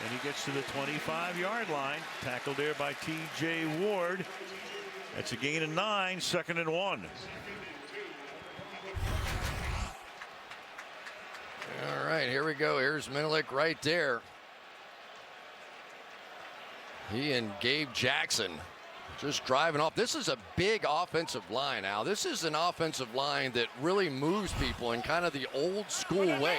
And he gets to the 25-yard line. Tackled there by T.J. Ward. That's a gain of 9, 2nd and 1. All right, here we go. Here's Menelik right there. He and Gabe Jackson just driving off. This is a big offensive line, Al. This is an offensive line that really moves people in kind of the old school way.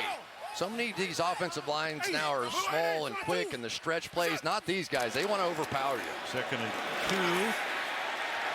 So many of these offensive lines now are small and quick, and the stretch plays, not these guys. They want to overpower you. 2nd and 2.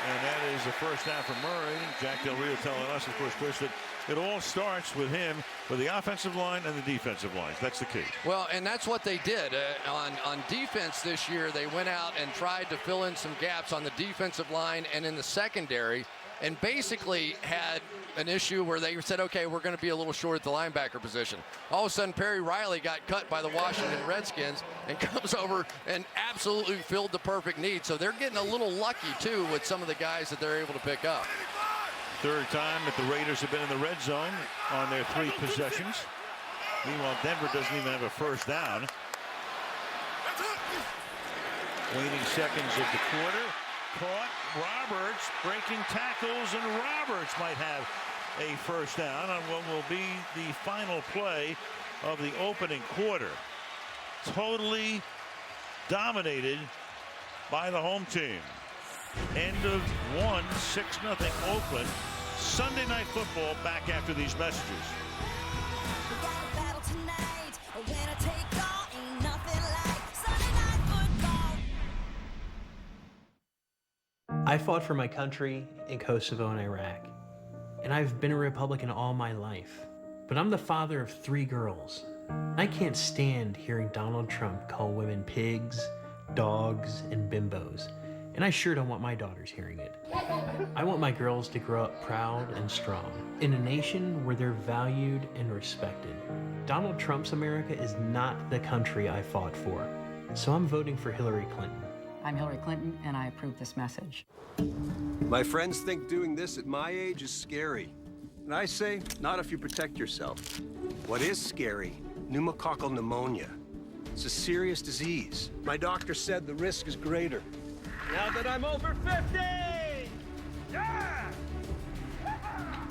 And that is a first down for Murray. Jack Del Rio telling us, of course, Chris, that it all starts with him, with the offensive line and the defensive lines. That's the key. Well, and that's what they did. On defense this year, they went out and tried to fill in some gaps on the defensive line and in the secondary, and basically had an issue where they said, okay, we're going to be a little short at the linebacker position. All of a sudden, Perry Riley got cut by the Washington Redskins and comes over and absolutely filled the perfect need. So they're getting a little lucky, too, with some of the guys that they're able to pick up. 3rd time that the Raiders have been in the red zone on their 3 possessions. Meanwhile, Denver doesn't even have a first down. Waning seconds of the quarter. Caught. Roberts breaking tackles, and Roberts might have a first down on what will be the final play of the opening quarter. Totally dominated by the home team. End of 1, 6-0 Oakland. Sunday Night Football back after these messages. I fought for my country in Kosovo and Iraq, and I've been a Republican all my life. But I'm the father of 3 girls. I can't stand hearing Donald Trump call women pigs, dogs, and bimbos, and I sure don't want my daughters hearing it. I want my girls to grow up proud and strong in a nation where they're valued and respected. Donald Trump's America is not the country I fought for. So I'm voting for Hillary Clinton. I'm Hillary Clinton, and I approve this message. My friends think doing this at my age is scary. And I say, not if you protect yourself. What is scary? Pneumococcal pneumonia. It's a serious disease. My doctor said the risk is greater. Now that I'm over 50! Yeah!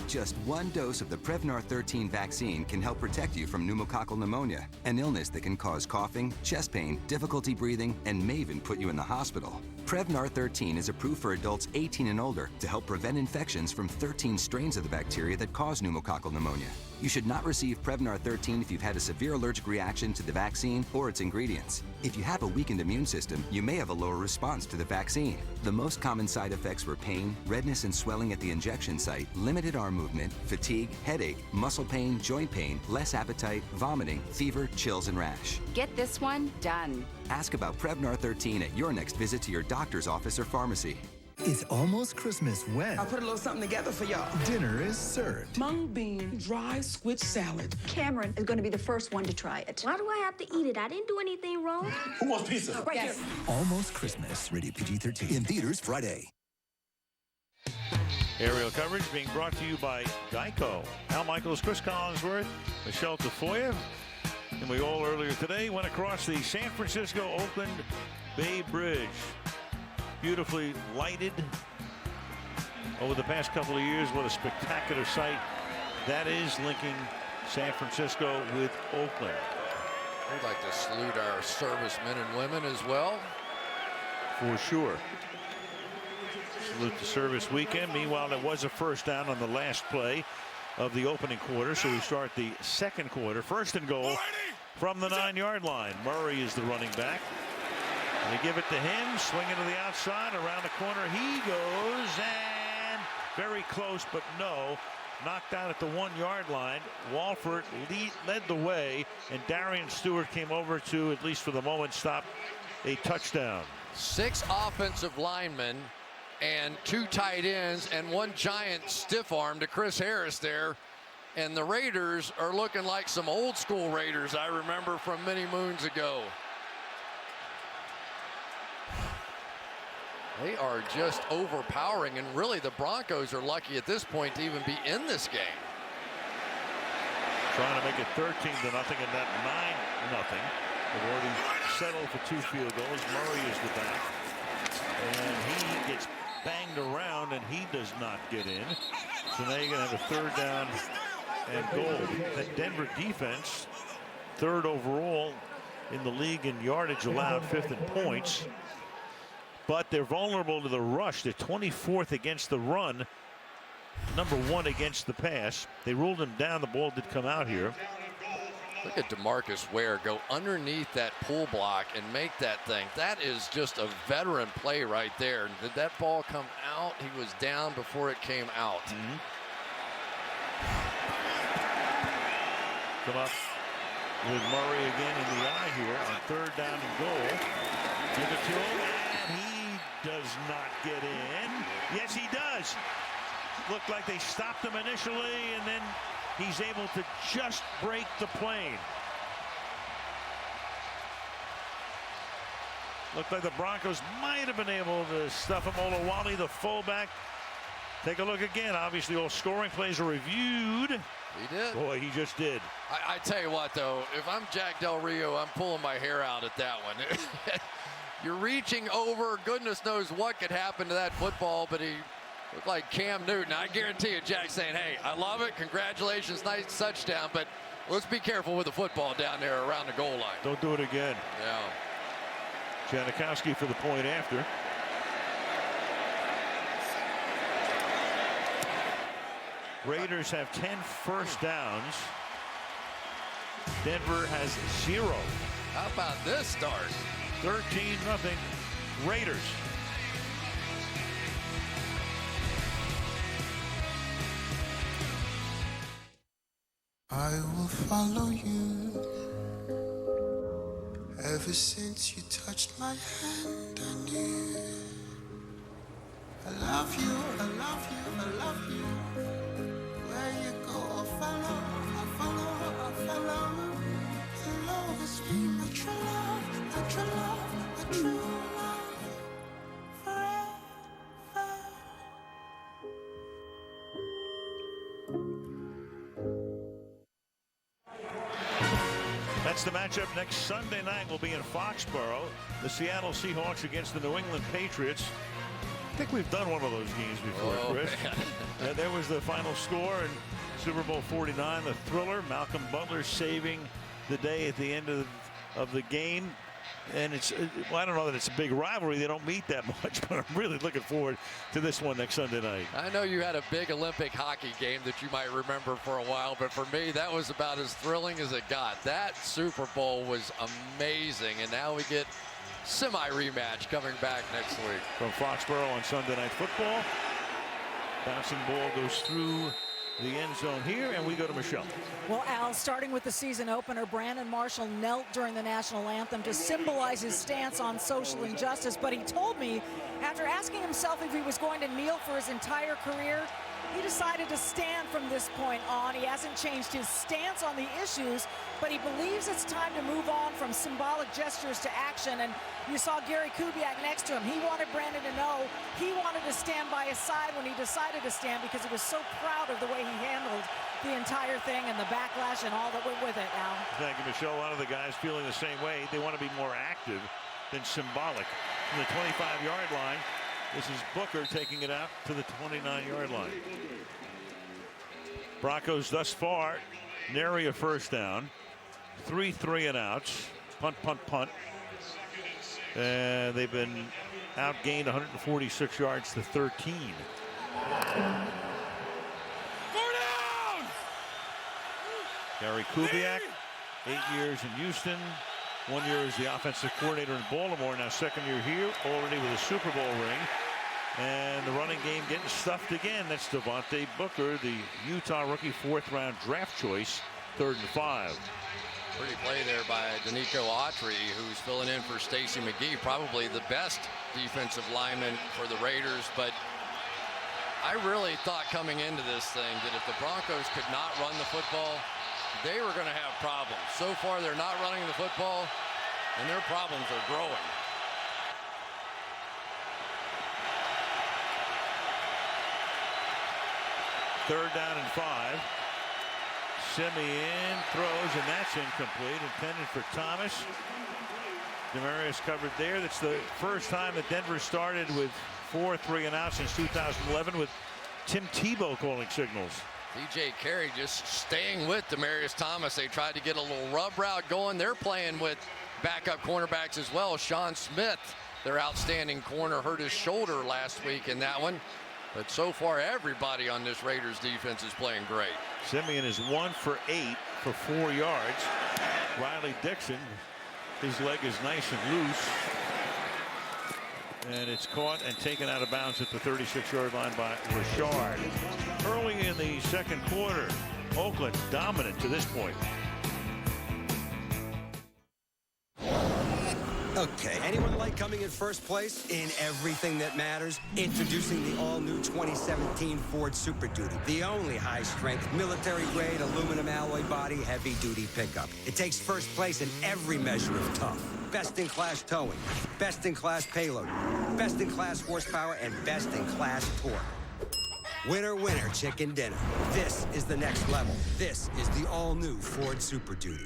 Just one dose of the Prevnar 13 vaccine can help protect you from pneumococcal pneumonia, an illness that can cause coughing, chest pain, difficulty breathing, and may even put you in the hospital. Prevnar 13 is approved for adults 18 and older to help prevent infections from 13 strains of the bacteria that cause pneumococcal pneumonia. You should not receive Prevnar 13 if you've had a severe allergic reaction to the vaccine or its ingredients. If you have a weakened immune system, you may have a lower response to the vaccine. The most common side effects were pain, redness and swelling at the injection site, limited arm movement, fatigue, headache, muscle pain, joint pain, less appetite, vomiting, fever, chills, and rash. Get this one done. Ask about Prevnar 13 at your next visit to your doctor's office or pharmacy. It's almost Christmas when I'll put a little something together for y'all. dinner is served. Mung bean dry squid salad. Cameron is going to be the first one to try it. Why do I have to eat it? I didn't do anything wrong. Who wants pizza? Right here. Almost Christmas, rated PG-13. In theaters Friday. Aerial coverage being brought to you by Geico. Al Michaels, Chris Collinsworth, Michelle Tafoya. And we all earlier today went across the San Francisco-Oakland Bay Bridge. Beautifully lighted over the past couple of years. What a spectacular sight that is, linking San Francisco with Oakland. We'd like to salute our servicemen and women as well. For sure. Salute the service weekend. Meanwhile, there was a first down on the last play of the opening quarter, so we start the second quarter. First and goal from the 9-yard line. Murray is the running back. They give it to him, swinging to the outside, around the corner he goes, and very close, but no. Knocked out at the 1-yard line. Walford led the way, and Darian Stewart came over to, at least for the moment, stop a touchdown. 6 offensive linemen and 2 tight ends and 1 giant stiff arm to Chris Harris there. And the Raiders are looking like some old school Raiders I remember from many moons ago. They are just overpowering, and really the Broncos are lucky at this point to even be in this game. Trying to make it 13-0 and that 9-0. They've already settled for 2 field goals. Murray is the back, and he gets banged around, and he does not get in. So now you're going to have a 3rd down and goal. That Denver defense, 3rd overall in the league in yardage allowed, 5th in points. But they're vulnerable to the rush. They're 24th against the run, number 1 against the pass. They ruled him down. The ball did come out here. Look at DeMarcus Ware go underneath that pull block and make that thing. That is just a veteran play right there. Did that ball come out? He was down before it came out. Come up with Murray again in the eye here on 3rd down and goal. Give it to him, and he does not get in. Yes, he does. Looked like they stopped him initially, and then he's able to just break the plane. Looked like the Broncos might have been able to stuff him. Olawale, the fullback. Take a look again. Obviously, all scoring plays are reviewed. He did. Boy, he just did. I tell you what, though, if I'm Jack Del Rio, I'm pulling my hair out at that one. You're reaching over. Goodness knows what could happen to that football, but he looked like Cam Newton. I guarantee you, Jack's saying, hey, I love it. Congratulations. Nice touchdown, but let's be careful with the football down there around the goal line. Don't do it again. Yeah. Janikowski for the point after. Raiders have 10 first downs. Denver has 0. How about this start? 13-0 Raiders. I will follow you. Ever since you touched my hand, I knew. I love you, I love you, I love you. Where you go, I'll follow, I'll follow, I'll follow. You'll always be my true love, my true love. true love forever. That's the matchup next Sunday night. Will be in Foxborough. The Seattle Seahawks against the New England Patriots. I think we've done one of those games before, Chris. There was the final score in Super Bowl 49, the thriller. Malcolm Butler saving the day at the end of the game. And it's, well, I don't know that it's a big rivalry. They don't meet that much, but I'm really looking forward to this one next Sunday night. I know you had a big Olympic hockey game that you might remember for a while, but for me, that was about as thrilling as it got. That Super Bowl was amazing, and now we get semi-rematch coming back next week. From Foxborough on Sunday Night Football. Bouncing ball goes through the end zone here, and we go to Michelle. Well, Al, starting with the season opener, Brandon Marshall knelt during the national anthem to symbolize his stance on social injustice, but he told me after asking himself if he was going to kneel for his entire career, he decided to stand from this point on. He hasn't changed his stance on the issues, but he believes it's time to move on from symbolic gestures to action. And you saw Gary Kubiak next to him. He wanted Brandon to know he wanted to stand by his side when he decided to stand, because he was so proud of the way he handled the entire thing and the backlash and all that went with it, Al. Thank you, Michelle. A lot of the guys feeling the same way. They want to be more active than symbolic. From the 25-yard line, this is Booker taking it out to the 29-yard line. Broncos thus far, nary a first down. 3 3-and-outs. Punt, punt, punt. And they've been outgained 146 yards to 13. Gary Kubiak, 8 years in Houston. 1 year as the offensive coordinator in Baltimore. Now second year here, already with a Super Bowl ring. And the running game getting stuffed again. That's Devontae Booker, the Utah rookie 4th-round draft choice, 3rd and 5. Pretty play there by Danico Autry, who's filling in for Stacey McGee, probably the best defensive lineman for the Raiders. But I really thought coming into this thing that if the Broncos could not run the football, they were going to have problems. So far, they're not running the football, and their problems are growing. Third down and 5. Siemian throws, and that's incomplete. Intended for Thomas. Demarius covered there. That's the first time that Denver started with 4 3-and-outs since 2011 with Tim Tebow calling signals. DJ Carey just staying with Demarius Thomas. They tried to get a little rub route going. They're playing with backup cornerbacks as well. Sean Smith, their outstanding corner, hurt his shoulder last week in that one. But so far, everybody on this Raiders defense is playing great. Siemian is 1 for 8 for 4 yards. Riley Dixon, his leg is nice and loose. And it's caught and taken out of bounds at the 36-yard line by Richard. Early in the second quarter, Oakland dominant to this point. Okay, anyone like coming in first place in everything that matters? Introducing the all-new 2017 Ford Super Duty, the only high-strength, military-grade, aluminum alloy body, heavy-duty pickup. It takes first place in every measure of tough. Best-in-class towing, best-in-class payload, best-in-class horsepower, and best-in-class torque. Winner, winner, chicken dinner. This is the next level. This is the all-new Ford Super Duty.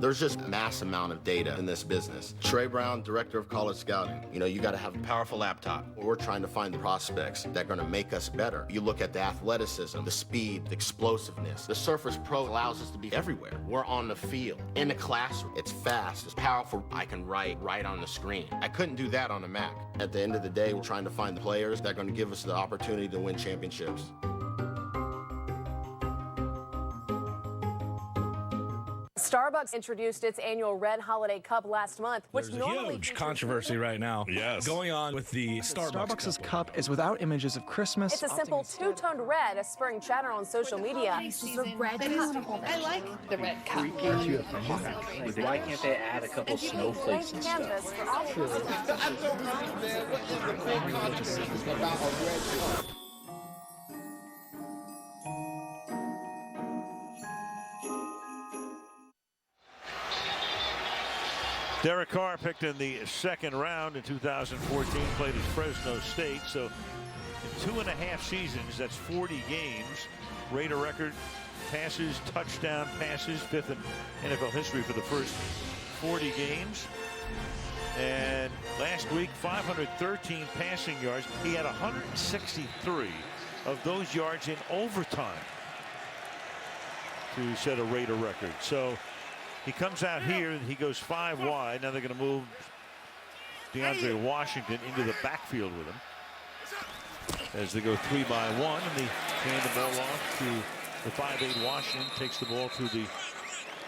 There's just a mass amount of data in this business. Trey Brown, director of college scouting. You know, you got to have a powerful laptop. We're trying to find the prospects that are going to make us better. You look at the athleticism, the speed, the explosiveness. The Surface Pro allows us to be everywhere. We're on the field, in the classroom. It's fast, it's powerful. I can write right on the screen. I couldn't do that on a Mac. At the end of the day, we're trying to find the players that are going to give us the opportunity to win championships. Starbucks introduced its annual Red Holiday Cup last month, which There's normally a huge controversy right now going on with the Starbucks cup is without images of Christmas. It's a simple two-toned red, spurring chatter on social media. The red cup. I like the red cup. Why can't they add a couple snowflakes and Canvas for all I'm so confused, man. What is the big controversy about a red cup? Derek Carr picked in the second round in 2014, played at Fresno State. So in 2.5 seasons, that's 40 games. Raider record, passes, touchdown passes, 5th in NFL history for the first 40 games. And last week, 513 passing yards. He had 163 of those yards in overtime to set a Raider record. So he comes out here and he goes 5 wide. Now they're going to move DeAndre Washington into the backfield with him as they go 3 by 1, and they hand the ball off to the 5'8" Washington. Takes the ball to the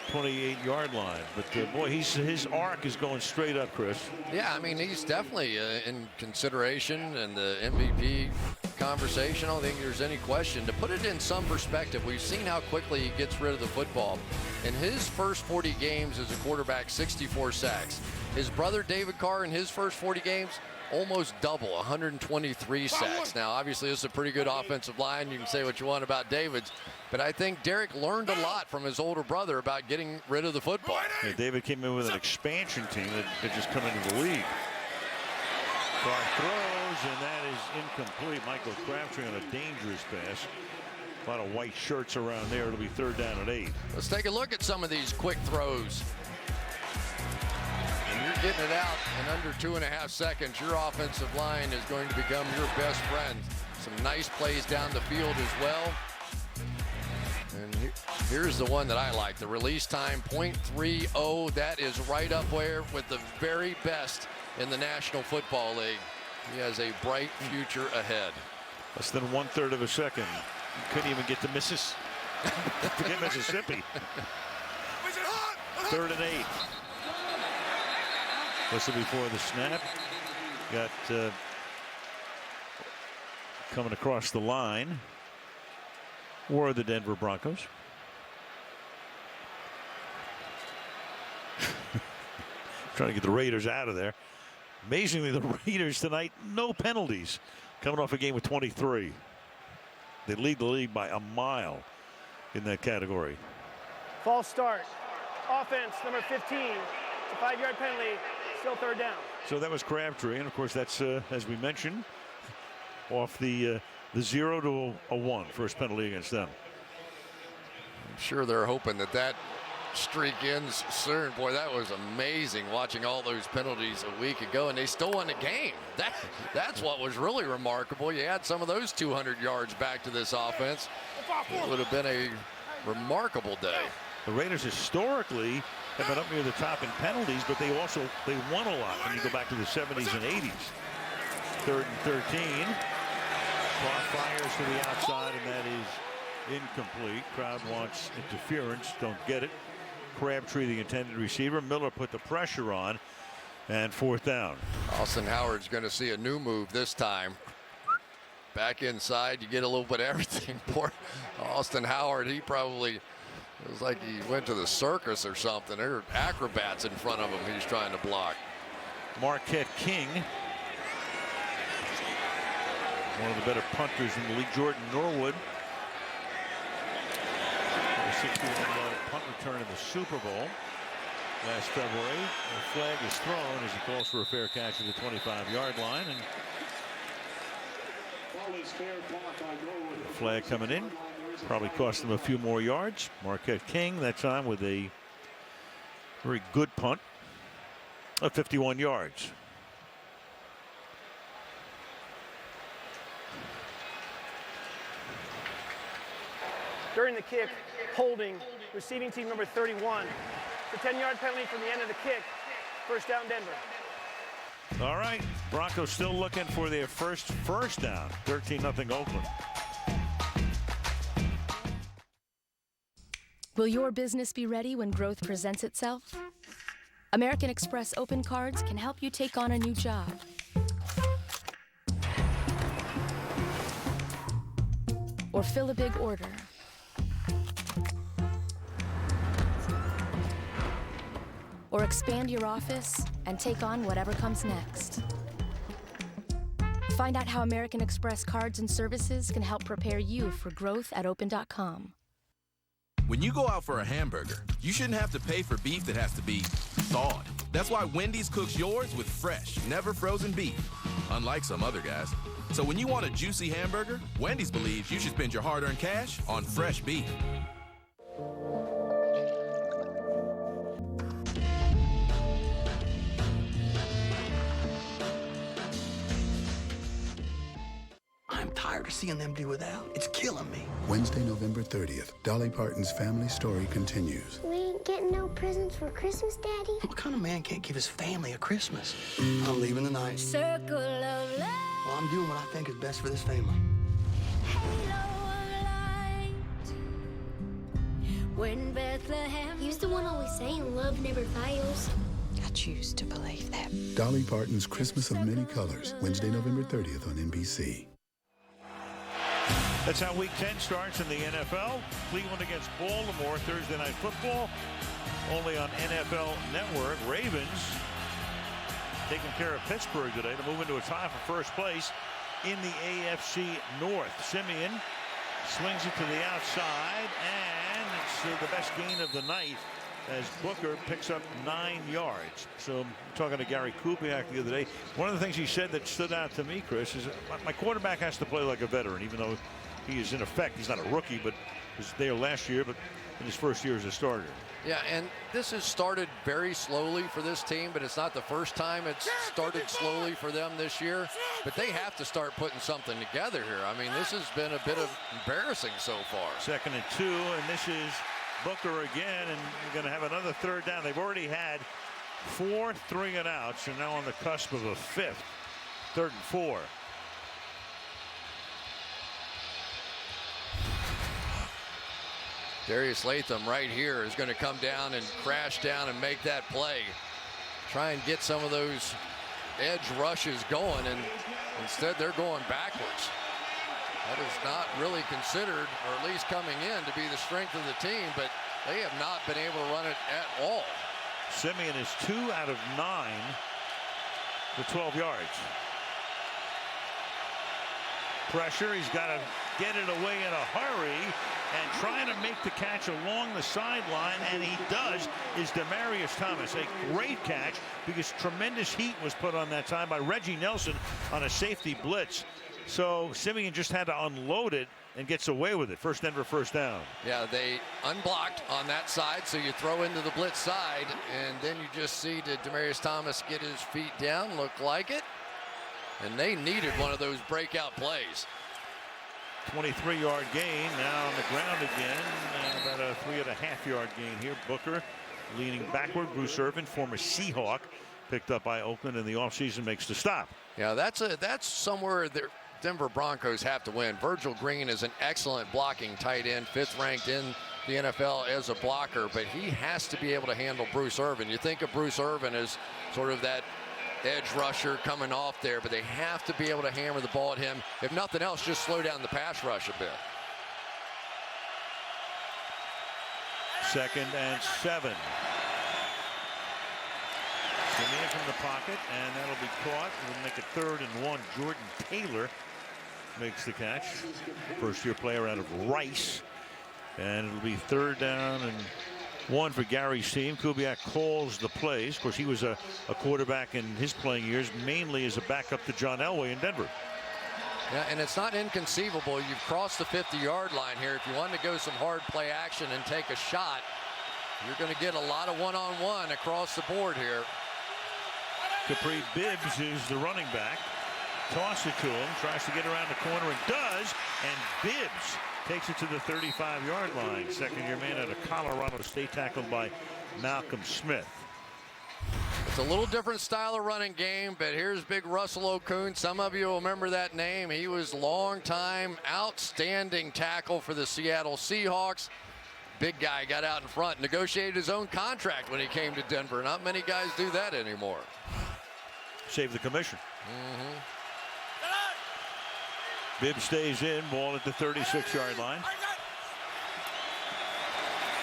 28-yard line. But boy, his arc is going straight up, Chris. Yeah, I mean, he's definitely in consideration in the MVP conversation. I don't think there's any question. To put it in some perspective, we've seen how quickly he gets rid of the football. In his first 40 games as a quarterback, 64 sacks. His brother David Carr in his first 40 games, almost double, 123 sacks. Now, obviously, this is a pretty good offensive line. You can say what you want about David's, but I think Derek learned a lot from his older brother about getting rid of the football. Yeah, David came in with an expansion team that had just come into the league. Carr throws, and that is incomplete. Michael Crabtree on a dangerous pass. A lot of white shirts around there. It'll be 3rd down and 8. Let's take a look at some of these quick throws. When you're getting it out in under 2.5 seconds, your offensive line is going to become your best friend. Some nice plays down the field as well. And here's the one that I like. The release time, 0.30. That is right up there with the very best in the National Football League. He has a bright future ahead. Less than 1/3 of a second. Couldn't even get to Mississippi. 3rd and 8. Whistle before the snap. Got coming across the line were the Denver Broncos. Trying to get the Raiders out of there. Amazingly, the Raiders tonight, no penalties. Coming off a game with 23. They lead the league by a mile in that category. False start. Offense, number 15. It's a 5-yard penalty. Still 3rd down. So that was Crabtree, and of course that's as we mentioned, off the 0 to a 1, first penalty against them. I'm sure they're hoping that streak ends soon. Boy, that was amazing watching all those penalties a week ago, and they still won the game. That's what was really remarkable. You add some of those 200 yards back to this offense, it would have been a remarkable day. The Raiders historically have been up near the top in penalties, but they won a lot when you go back to the 70s and 80s. 3rd and 13. Clock fires to the outside, and that is incomplete. Crowd wants interference. Don't get it. Crabtree, the intended receiver. Miller put the pressure on, and 4th down. Austin Howard's going to see a new move this time. Back inside, you get a little bit of everything. Poor Austin Howard, he probably, it was like he went to the circus or something. There are acrobats in front of him he's trying to block. Marquette King, one of the better punters in the league. Jordan Norwood, a 61-yard punt return in the Super Bowl last February. The flag is thrown as he calls for a fair catch at the 25-yard line. And the flag coming in. Probably cost them a few more yards. Marquette King that time with a very good punt of 51 yards. During the kick, holding, receiving team number 31. The 10-yard penalty from the end of the kick. 1st down, Denver. All right, Broncos still looking for their first down. 13-0 Oakland. Will your business be ready when growth presents itself? American Express Open Cards can help you take on a new job. Or fill a big order. Or expand your office and take on whatever comes next. Find out how American Express cards and services can help prepare you for growth at open.com. When you go out for a hamburger, you shouldn't have to pay for beef that has to be thawed. That's why Wendy's cooks yours with fresh, never frozen beef, unlike some other guys. So when you want a juicy hamburger, Wendy's believes you should spend your hard-earned cash on fresh beef. I'm tired of seeing them do without. It's killing me. Wednesday, November 30th, Dolly Parton's family story continues. We ain't getting no presents for Christmas, Daddy. What kind of man can't give his family a Christmas? I'm leaving tonight. Circle of life. Well, I'm doing what I think is best for this family. When Bethlehem. He's the one always saying love never fails. I choose to believe that. Dolly Parton's Christmas of Many Colors, Wednesday, November 30th on NBC. That's how Week 10 starts in the NFL. Cleveland against Baltimore, Thursday Night Football, only on NFL Network. Ravens taking care of Pittsburgh today to move into a tie for first place in the AFC North. Siemian swings it to the outside, and it's the best gain of the night as Booker picks up 9 yards. So talking to Gary Kubiak the other day, one of the things he said that stood out to me, Chris, is my quarterback has to play like a veteran, even though he is in effect, he's not a rookie, but was there last year, but in his first year as a starter. Yeah, and this has started very slowly for this team, but it's not the first time it's started slowly for them this year. But they have to start putting something together here. I mean, this has been a bit of embarrassing so far. 2nd and 2, and this is Booker again, and you're going to have another 3rd down. They've already had 4 3-and-outs, and now on the cusp of a 5th, 3rd and 4. Darius Latham right here is going to come down and crash down and make that play. Try and get some of those edge rushes going, and instead they're going backwards. That is not really considered, or at least coming in, to be the strength of the team, but they have not been able to run it at all. Siemian is 2 out of 9 for 12 yards. Pressure, he's got to get it away in a hurry, and trying to make the catch along the sideline, and he does, is Demaryius Thomas. A great catch because tremendous heat was put on that time by Reggie Nelson on a safety blitz. So Siemian just had to unload it and gets away with it. First Denver first down. Yeah, they unblocked on that side, so you throw into the blitz side, and then you just see did Demaryius Thomas get his feet down? Looked like it. And they needed one of those breakout plays. 23-yard gain, now on the ground again, and about a 3.5-yard gain here. Booker leaning backward. Bruce Irvin, former Seahawk, picked up by Oakland in the offseason, makes the stop. Yeah, that's somewhere the Denver Broncos have to win. Virgil Green is an excellent blocking tight end, 5th ranked in the NFL as a blocker, but he has to be able to handle Bruce Irvin. You think of Bruce Irvin as sort of that edge rusher coming off there, but they have to be able to hammer the ball at him. If nothing else, just slow down the pass rush a bit. 2nd and 7. Siemian from the pocket, and that'll be caught. We'll make it 3rd and 1. Jordan Taylor makes the catch. First-year player out of Rice. And it'll be 3rd down and 1 for Gary's team. Kubiak calls the plays. Of course, he was a quarterback in his playing years, mainly as a backup to John Elway in Denver. Yeah, and it's not inconceivable. You've crossed the 50-yard line here. If you want to go some hard play action and take a shot, you're going to get a lot of one-on-one across the board here. Kapri Bibbs is the running back. Toss it to him, tries to get around the corner and does, and Bibbs takes it to the 35-yard line. 2nd-year man out of Colorado State, tackled by Malcolm Smith. It's a little different style of running game, but here's big Russell Okung. Some of you will remember that name. He was long-time outstanding tackle for the Seattle Seahawks. Big guy got out in front, negotiated his own contract when he came to Denver. Not many guys do that anymore. Save the commission. Bibbs stays in, ball at the 36-yard line.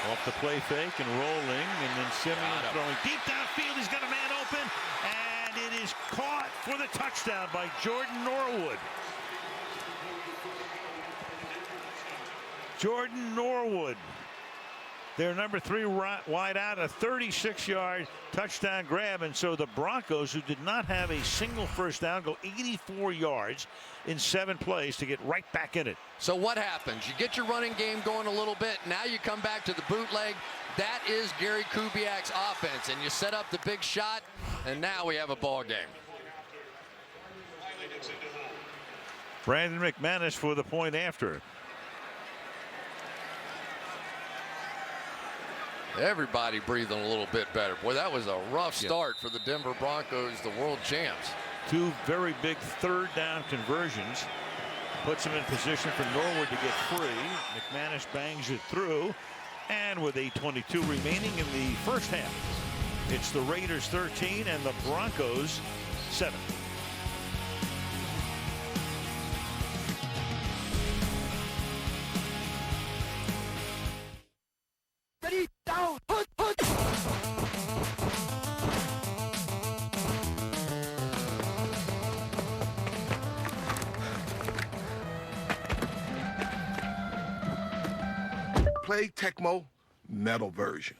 Off the play fake and rolling, and then Siemian throwing deep downfield. He's got a man open, and it is caught for the touchdown by Jordan Norwood. Jordan Norwood their number 3 wide out, a 36-yard touchdown grab. And so the Broncos, who did not have a single first down, go 84 yards in 7 plays to get right back in it. So what happens? You get your running game going a little bit. Now you come back to the bootleg. That is Gary Kubiak's offense. And you set up the big shot, and now we have a ball game. Brandon McManus for the point after. Everybody breathing a little bit better. Boy, that was a rough start for the Denver Broncos, the world champs. 2 very big 3rd down conversions. Puts him in position for Norwood to get free. McManus bangs it through. And with 8:22 remaining in the first half, it's the Raiders 13 and the Broncos 7. Ready, down, put. Play Tecmo metal version.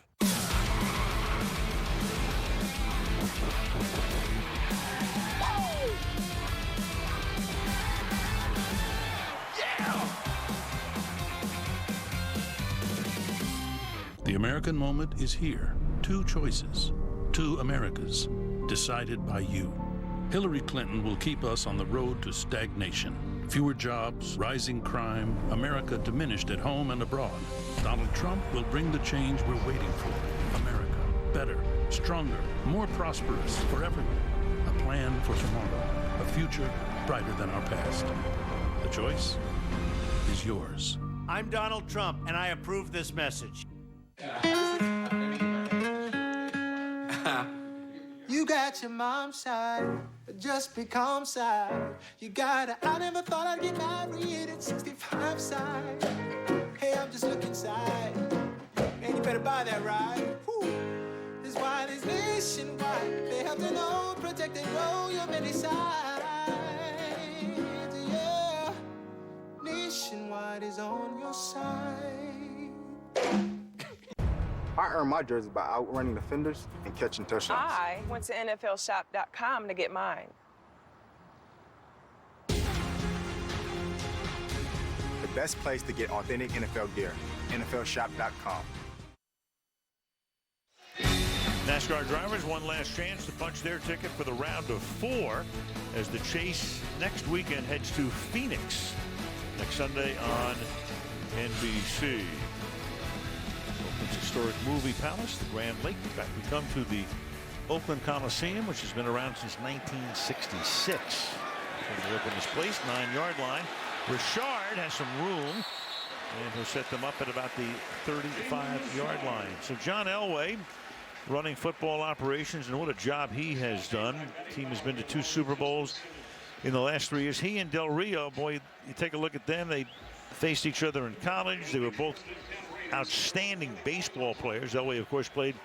The American moment is here. 2 choices, 2 Americas, decided by you. Hillary Clinton will keep us on the road to stagnation. Fewer jobs, rising crime, America diminished at home and abroad. Donald Trump will bring the change we're waiting for. America, better, stronger, more prosperous for everyone. A plan for tomorrow, a future brighter than our past. The choice is yours. I'm Donald Trump, and I approve this message. You got your mom's side, but just be calm side. You got it. I never thought I'd get married at 65 side. Hey, I'm just looking side. Man, you better buy that ride. Whew. This wine is nationwide. They have to know, protect and grow your many sides. Yeah, nationwide is on your side. I earned my jersey by outrunning defenders and catching touchdowns. I went to NFLshop.com to get mine. The best place to get authentic NFL gear, NFLshop.com. NASCAR drivers one last chance to punch their ticket for the round of 4 as the chase next weekend heads to Phoenix next Sunday on NBC. Oakland's historic movie palace, the Grand Lake. In fact, we come to the Oakland Coliseum, which has been around since 1966. When they open this place, 9-yard line. Richard has some room, and he'll set them up at about the 35-yard line. So John Elway running football operations, and what a job he has done. The team has been to 2 Super Bowls in the last 3 years. He and Del Rio, boy, you take a look at them. They faced each other in college. They were both outstanding baseball players. Elway, of course, played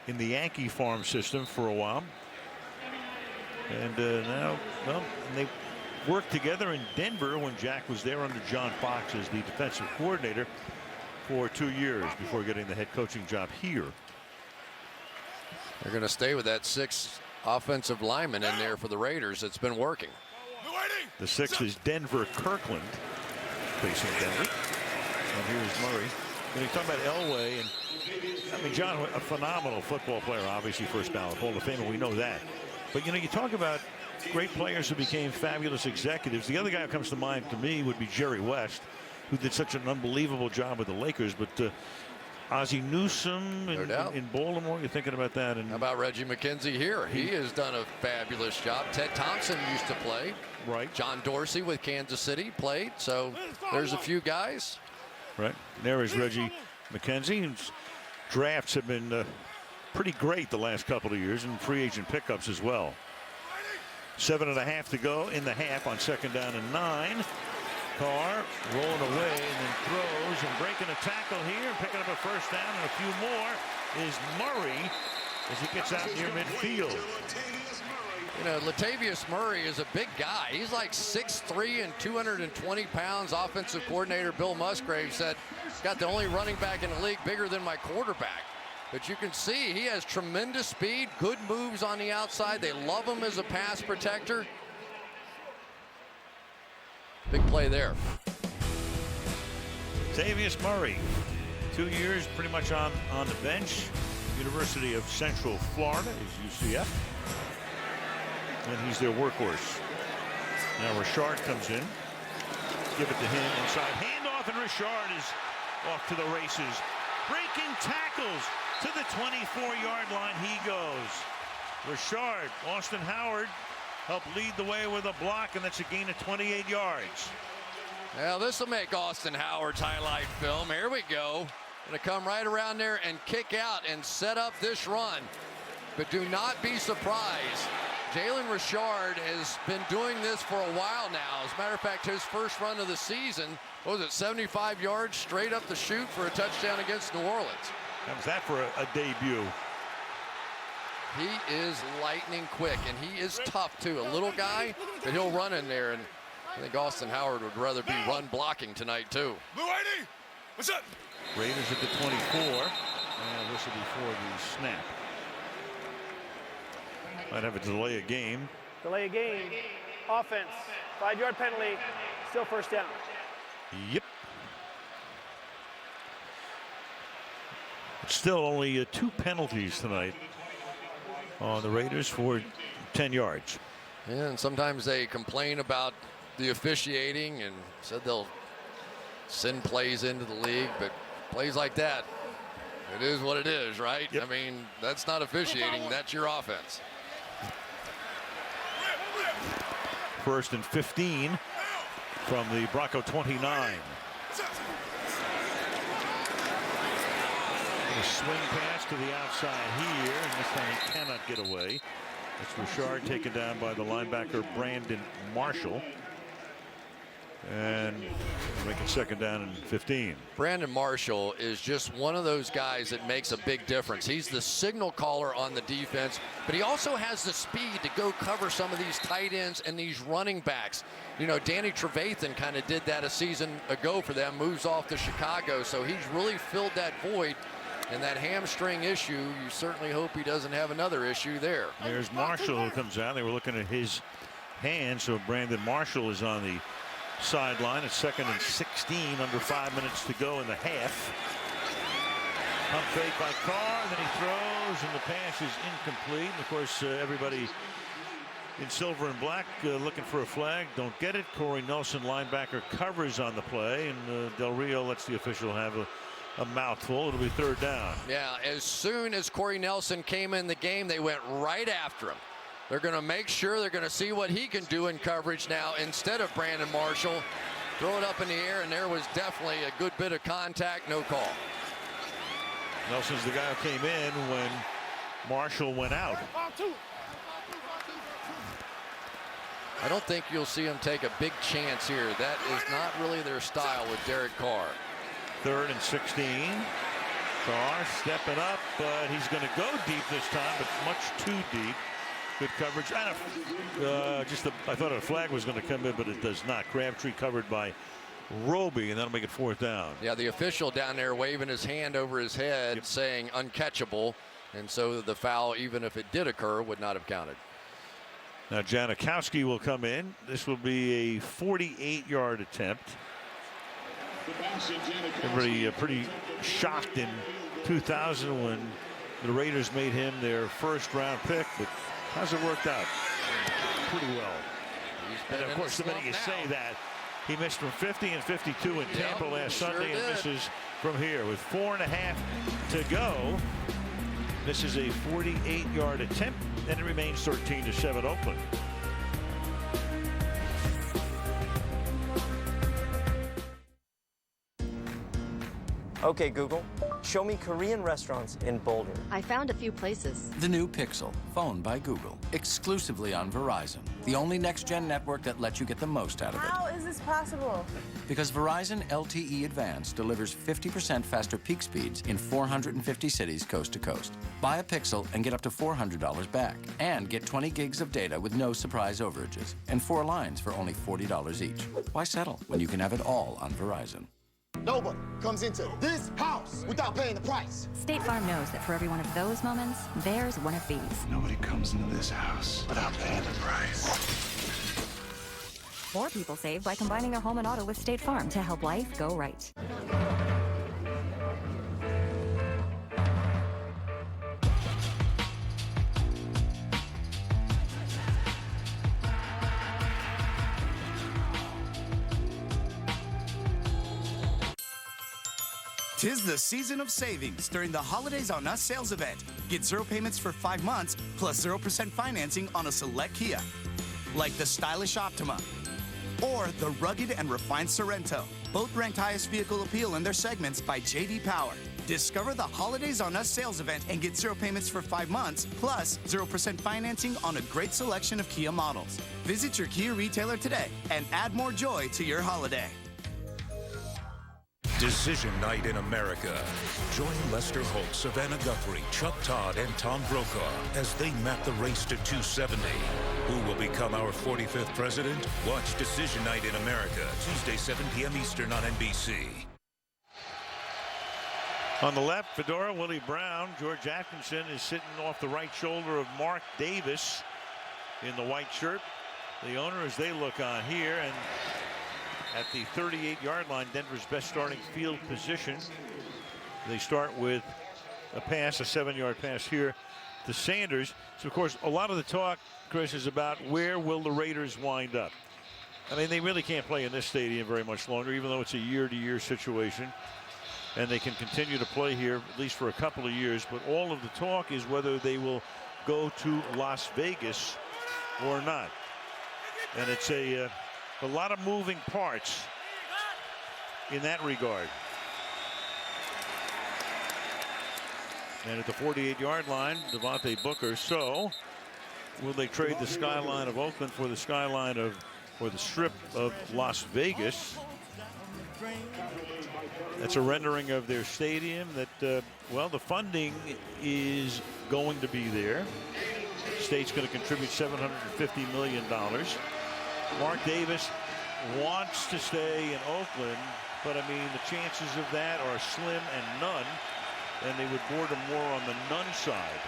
in the Yankee farm system for a while. And now, well, they worked together in Denver when Jack was there under John Fox as the defensive coordinator for 2 years before getting the head coaching job here. They're going to stay with that 6 offensive linemen in there for the Raiders. It's been working. The 6th is Denver Kirkland facing Denver. And here's Murray. When you talk about Elway, and I mean, John, a phenomenal football player, obviously first ballot Hall of Famer, we know that. But, you know, you talk about great players who became fabulous executives. The other guy who comes to mind to me would be Jerry West, who did such an unbelievable job with the Lakers. But Ozzie Newsome in Baltimore, you're thinking about that. And how about Reggie McKenzie here? He has done a fabulous job. Ted Thompson used to play. Right. John Dorsey with Kansas City played. So there's a few guys. Right. There is Reggie McKenzie, whose drafts have been pretty great the last couple of years, and free agent pickups as well. 7.5 to go in the half on 2nd down and 9. Carr rolling away and then throws and breaking a tackle here, picking up a first down, and a few more is Murray as he gets out near midfield. You know, Latavius Murray is a big guy. He's like 6'3" and 220 pounds. Offensive coordinator Bill Musgrave said, got the only running back in the league bigger than my quarterback. But you can see he has tremendous speed, good moves on the outside. They love him as a pass protector. Big play there. Latavius Murray, 2 years pretty much on the bench. University of Central Florida is UCF. And he's their workhorse. Now Richard comes in. Give it to him inside. Handoff, and Richard is off to the races. Breaking tackles to the 24-yard line. He goes. Richard, Austin Howard helped lead the way with a block, and that's a gain of 28 yards. Well, this will make Austin Howard's highlight film. Here we go. Going to come right around there and kick out and set up this run. But do not be surprised. Jalen Richard has been doing this for a while now. As a matter of fact, his first run of the season, what was it, 75 yards straight up the chute for a touchdown against New Orleans. How's that for a debut? He is lightning quick, and he is tough, too. A little guy, but he'll run in there, and I think Austin Howard would rather be run blocking tonight, too. Blue 80, what's up? Raiders at the 24, and this will be for the snap. Might have a delay of game. Delay of game. Offense. 5-yard penalty. Still first down. Yep. Still only 2 penalties tonight on the Raiders for 10 yards. And sometimes they complain about the officiating and said they'll send plays into the league, but plays like that, it is what it is, right? Yep. I mean, that's not officiating, that's your offense. 1st and 15 from the Bronco 29. A swing pass to the outside here, and this time he cannot get away. It's Richard taken down by the linebacker Brandon Marshall. And make it 2nd down and 15. Brandon Marshall is just one of those guys that makes a big difference. He's the signal caller on the defense, but he also has the speed to go cover some of these tight ends and these running backs. You know, Danny Trevathan kind of did that a season ago for them, moves off to Chicago, so he's really filled that void. And that hamstring issue, you certainly hope he doesn't have another issue there. There's Marshall who comes out. They were looking at his hand, so Brandon Marshall is on the sideline. It's 2nd and 16, under 5 minutes to go in the half. Pump fake by Carr, and then he throws, and the pass is incomplete. And of course, everybody in silver and black looking for a flag. Don't get it. Corey Nelson, linebacker, covers on the play, and Del Rio lets the official have a mouthful. It'll be 3rd down. Yeah, as soon as Corey Nelson came in the game, they went right after him. They're going to make sure they're going to see what he can do in coverage now instead of Brandon Marshall. Throw it up in the air, and there was definitely a good bit of contact. No call. Nelson's the guy who came in when Marshall went out. I don't think you'll see him take a big chance here. That is not really their style with Derek Carr. 3rd and 16. Carr stepping up, but he's going to go deep this time, but much too deep. Good coverage. I thought a flag was going to come in, but it does not. Crabtree covered by Roby, and that'll make it 4th down. Yeah, the official down there waving his hand over his head, saying uncatchable, and so the foul, even if it did occur, would not have counted. Now Janikowski will come in. This will be a 48-yard attempt. Everybody pretty shocked in 2000 when the Raiders made him their 1st-round pick, but how's it worked out? Pretty well. And of course, the minute you say that, he missed from 50 and 52 in Tampa last Sunday, and misses from here with 4.5 to go. This is a 48-yard attempt, and it remains 13-7 Oakland. Okay, Google, show me Korean restaurants in Boulder. I found a few places. The new Pixel, phone by Google, exclusively on Verizon. The only next-gen network that lets you get the most out of it. How is this possible? Because Verizon LTE Advanced delivers 50% faster peak speeds in 450 cities coast to coast. Buy a Pixel and get up to $400 back. And get 20 gigs of data with no surprise overages. And 4 lines for only $40 each. Why settle when you can have it all on Verizon? Nobody comes into this house without paying the price. State Farm knows that for every one of those moments, there's one of these. Nobody comes into this house without paying the price. More people save by combining their home and auto with State Farm to help life go right. Tis the season of savings during the Holidays on Us sales event. Get 0 payments for 5 months plus 0% financing on a select Kia, like the stylish Optima or the rugged and refined Sorrento. Both ranked highest vehicle appeal in their segments by J.D. Power. Discover the Holidays on Us sales event and get 0 payments for 5 months plus 0% financing on a great selection of Kia models. Visit your Kia retailer today and add more joy to your holiday. Decision Night in America. Join Lester Holt, Savannah Guthrie, Chuck Todd, and Tom Brokaw as they map the race to 270. Who will become our 45th president? Watch Decision Night in America, Tuesday, 7 p.m. Eastern on NBC. On the left, Fedora, Willie Brown. George Atkinson is sitting off the right shoulder of Mark Davis in the white shirt. The owner as they look on here, and at the 38-yard line, Denver's best starting field position. They start with a pass, a 7-yard pass here to Sanders. So, of course, a lot of the talk, Chris, is about where will the Raiders wind up. I mean, they really can't play in this stadium very much longer, even though it's a year-to-year situation. And they can continue to play here, at least for a couple of years. But all of the talk is whether they will go to Las Vegas or not. And it's a lot of moving parts in that regard. And at the 48-yard line, Devontae Booker. So will they trade the skyline of Oakland for the skyline of, or the strip of Las Vegas? That's a rendering of their stadium that, well, the funding is going to be there. The state's going to contribute $750 million. Mark Davis wants to stay in Oakland, but I mean, the chances of that are slim and none, and they would board him more on the none side.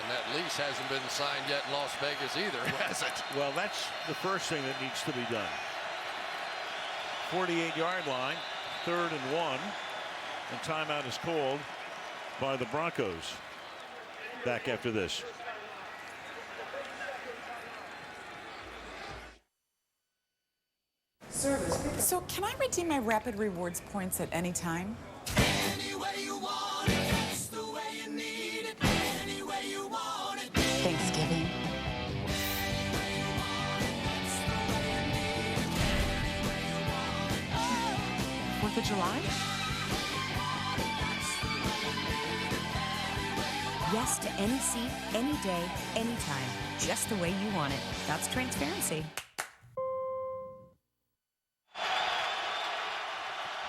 And that lease hasn't been signed yet in Las Vegas either, has it? Well, that's the first thing that needs to be done. 48-yard line, 3rd and 1, and timeout is called by the Broncos. Back after this. So can I redeem my Rapid Rewards points at any time? Thanksgiving. 4th of July? Yes to any seat, any day, anytime. Just the way you want it. That's transparency.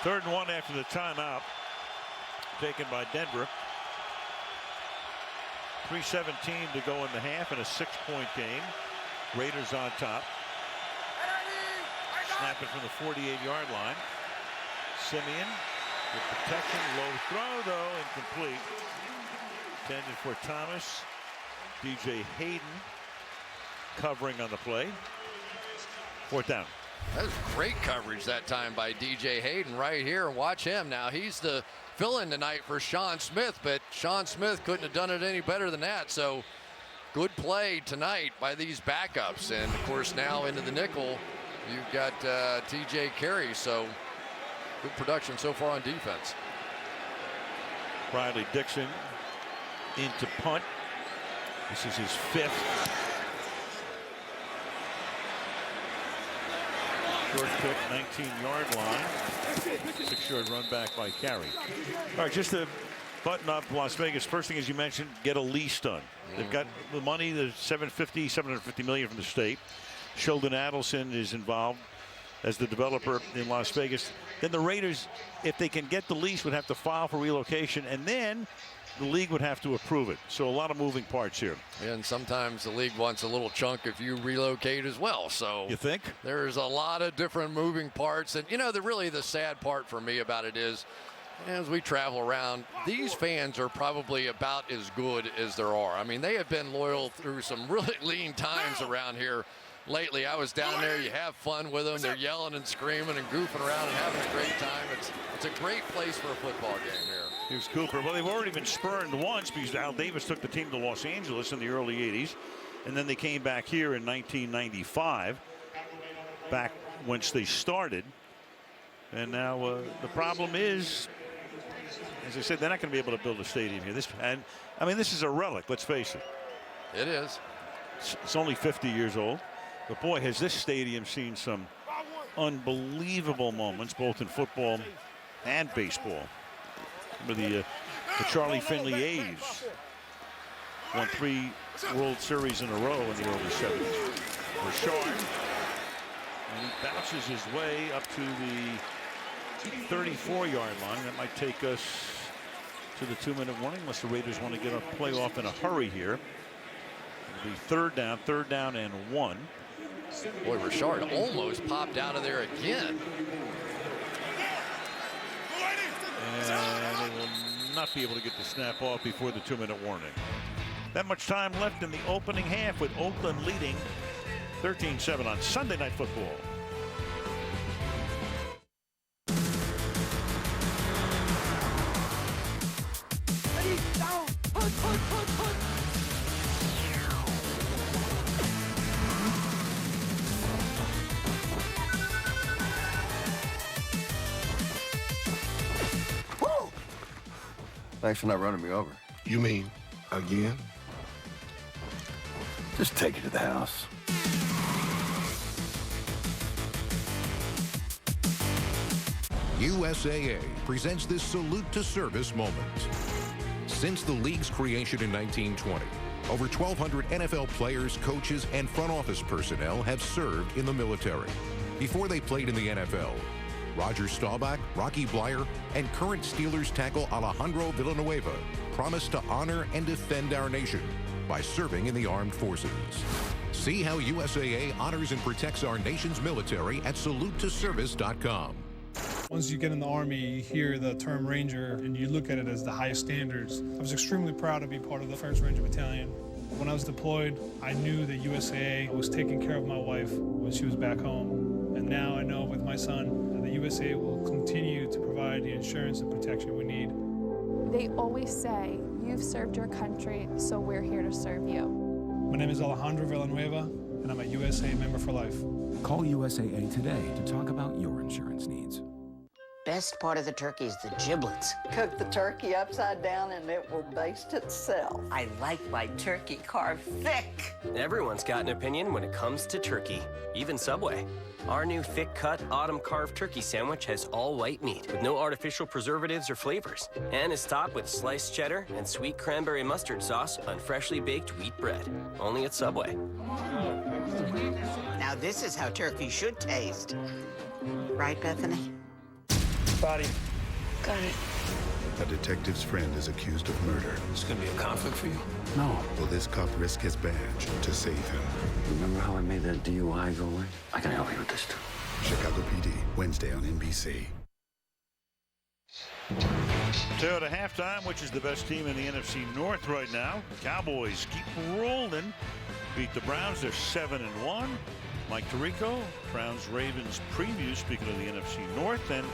3rd and 1 after the timeout taken by Denver. 3:17 to go in the half in a 6-point game. Raiders on top. Snap it from the 48-yard line. Siemian with protection. Low throw, though, incomplete. Intended for Thomas. DJ Hayden covering on the play. 4th down. That was great coverage that time by DJ Hayden right here. Watch him now. He's the fill-in tonight for Sean Smith, but Sean Smith couldn't have done it any better than that. So good play tonight by these backups. And, of course, now into the nickel, you've got TJ Carey. So good production so far on defense. Riley Dixon into punt. This is his 5th. Short kick, 19-yard line. 6-yard run back by Carey. All right, just to button up Las Vegas, first thing, as you mentioned, get a lease done. They've got the money, the $750 million from the state. Sheldon Adelson is involved as the developer in Las Vegas. Then the Raiders, if they can get the lease, would have to file for relocation. And then the league would have to approve it. So a lot of moving parts here. And sometimes the league wants a little chunk if you relocate as well. So you think? There's a lot of different moving parts. And, really the sad part for me about it is, as we travel around, these fans are probably about as good as there are. I mean, they have been loyal through some really lean times around here lately. I was down there. You have fun with them. They're yelling and screaming and goofing around and having a great time. It's a great place for a football game here. Here's Cooper. Well, they've already been spurned once because Al Davis took the team to Los Angeles in the early 80s. And then they came back here in 1995, back once they started. And now the problem is, as I said, they're not going to be able to build a stadium here. This is a relic, let's face it. It is. It's only 50 years old. But boy, has this stadium seen some unbelievable moments, both in football and baseball. Remember the Charlie Finley A's won 3 World Series in a row in the early 70s. Richard, and he bounces his way up to the 34-yard line. That might take us to the 2-minute warning unless the Raiders want to get a playoff in a hurry here. It'll be third down and 1. Boy, Richard almost popped out of there again. And they will not be able to get the snap off before the 2-minute warning. That much time left in the opening half with Oakland leading 13-7 on Sunday Night Football. Thanks for not running me over. You mean again? Just take it to the house. USAA presents this salute to service moment. Since the league's creation in 1920, over 1,200 NFL players, coaches, and front office personnel have served in the military. Before they played in the NFL, Roger Staubach, Rocky Bleier, and current Steelers tackle Alejandro Villanueva promised to honor and defend our nation by serving in the armed forces. See how USAA honors and protects our nation's military at salutetoservice.com. Once you get in the Army, you hear the term Ranger, and you look at it as the highest standards. I was extremely proud to be part of the 1st Ranger Battalion. When I was deployed, I knew that USAA was taking care of my wife when she was back home. And now I know with my son, the USAA will continue to provide the insurance and protection we need. They always say, you've served your country, so we're here to serve you. My name is Alejandro Villanueva, and I'm a USAA member for life. Call USAA today to talk about your insurance needs. Best part of the turkey is the giblets. Cook the turkey upside down and it will baste itself. I like my turkey carved thick. Everyone's got an opinion when it comes to turkey, even Subway. Our new thick-cut autumn carved turkey sandwich has all white meat with no artificial preservatives or flavors, and is topped with sliced cheddar and sweet cranberry mustard sauce on freshly baked wheat bread. Only at Subway. Now this is how turkey should taste. Right, Bethany? Body. Got it. A detective's friend is accused of murder. It's gonna be a conflict for you? No. Will this cop risk his badge to save him? Remember how I made that DUI go away? I can help you with this too. Chicago PD, Wednesday on NBC. So to halftime, which is the best team in the NFC North right now? Cowboys keep rolling. Beat the Browns. They're 7-1. Mike Tirico, Browns-Ravens preview, speaking of the NFC North. And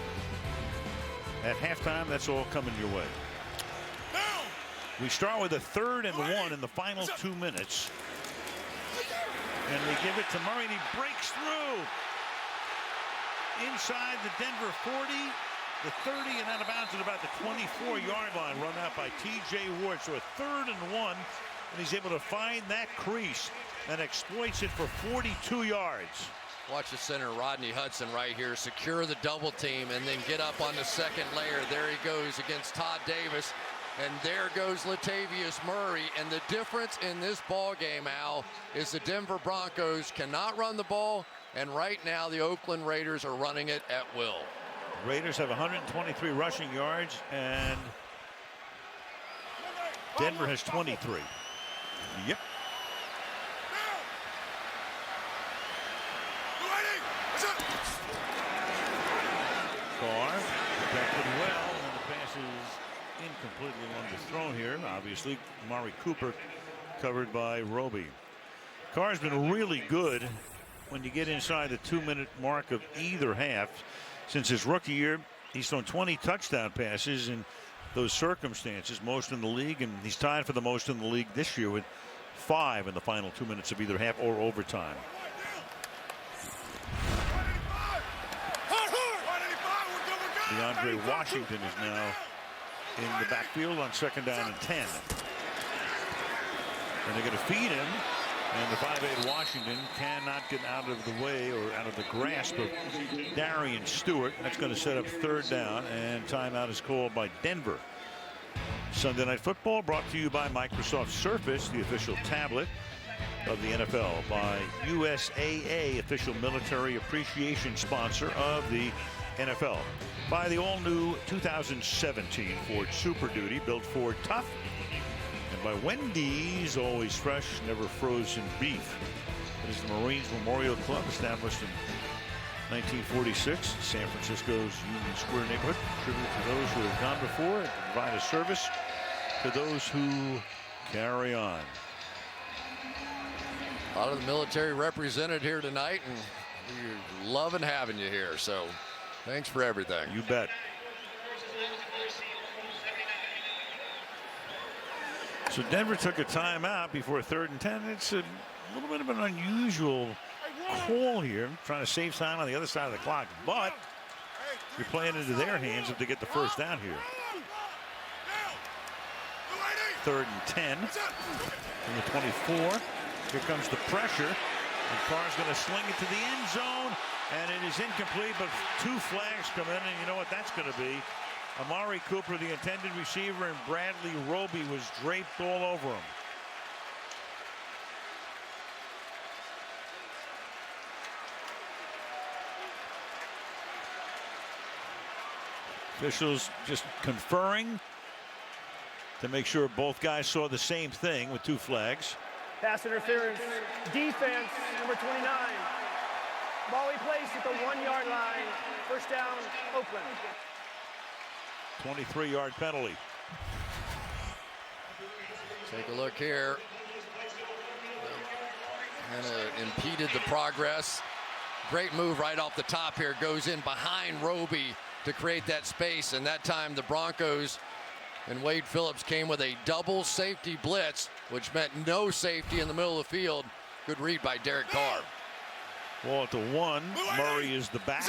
at halftime, that's all coming your way. We start with a 3rd and 1 in the final 2 minutes. And they give it to Murray, and he breaks through. Inside the Denver 40, the 30, and out of bounds at about the 24-yard line, run out by T.J. Ward. So a 3rd and 1, and he's able to find that crease and exploits it for 42 yards. Watch the center, Rodney Hudson, right here. Secure the double team and then get up on the second layer. There he goes against Todd Davis. And there goes Latavius Murray. And the difference in this ball game, Al, is the Denver Broncos cannot run the ball. And right now, the Oakland Raiders are running it at will. Raiders have 123 rushing yards and Denver has 23. Yep. Carr protected well, and the pass is incompletely underthrown here. Obviously, Amari Cooper covered by Roby. Carr's been really good when you get inside the 2-minute mark of either half. Since his rookie year, he's thrown 20 touchdown passes in those circumstances, most in the league, and he's tied for the most in the league this year with 5 in the final 2 minutes of either half or overtime. DeAndre Washington is now in the backfield on 2nd down and 10. And they're going to feed him. And the 5'8" Washington cannot get out of the way or out of the grasp of Darian Stewart. That's going to set up 3rd down, and timeout is called by Denver. Sunday Night Football brought to you by Microsoft Surface, the official tablet of the NFL, by USAA, official military appreciation sponsor of the NFL, by the all-new 2017 Ford Super Duty, built Ford tough, and by Wendy's, always fresh, never frozen beef. It is the Marines Memorial Club, established in 1946, San Francisco's Union Square neighborhood. Tribute to those who have gone before and provide a service to those who carry on. A lot of the military represented here tonight, and we're loving having you here. So thanks for everything. You bet. So Denver took a timeout before 3rd and 10. It's a little bit of an unusual call here, trying to save time on the other side of the clock, but you're playing into their hands if they get the 1st down here. 3rd and 10 from the 24. Here comes the pressure, and Carr's going to sling it to the end zone, and it is incomplete, but 2 flags come in, and you know what that's going to be. Amari Cooper, the intended receiver, and Bradley Roby was draped all over him. Officials just conferring to make sure both guys saw the same thing with 2 flags. Pass interference, defense, number 29. Ball placed at the 1-yard line. 1st down, Oakland. 23-yard penalty. Take a look here. Kind of impeded the progress. Great move right off the top here. Goes in behind Roby to create that space, and that time the Broncos and Wade Phillips came with a double safety blitz, which meant no safety in the middle of the field. Good read by Derek Carr. Ball at the 1. Murray is the back.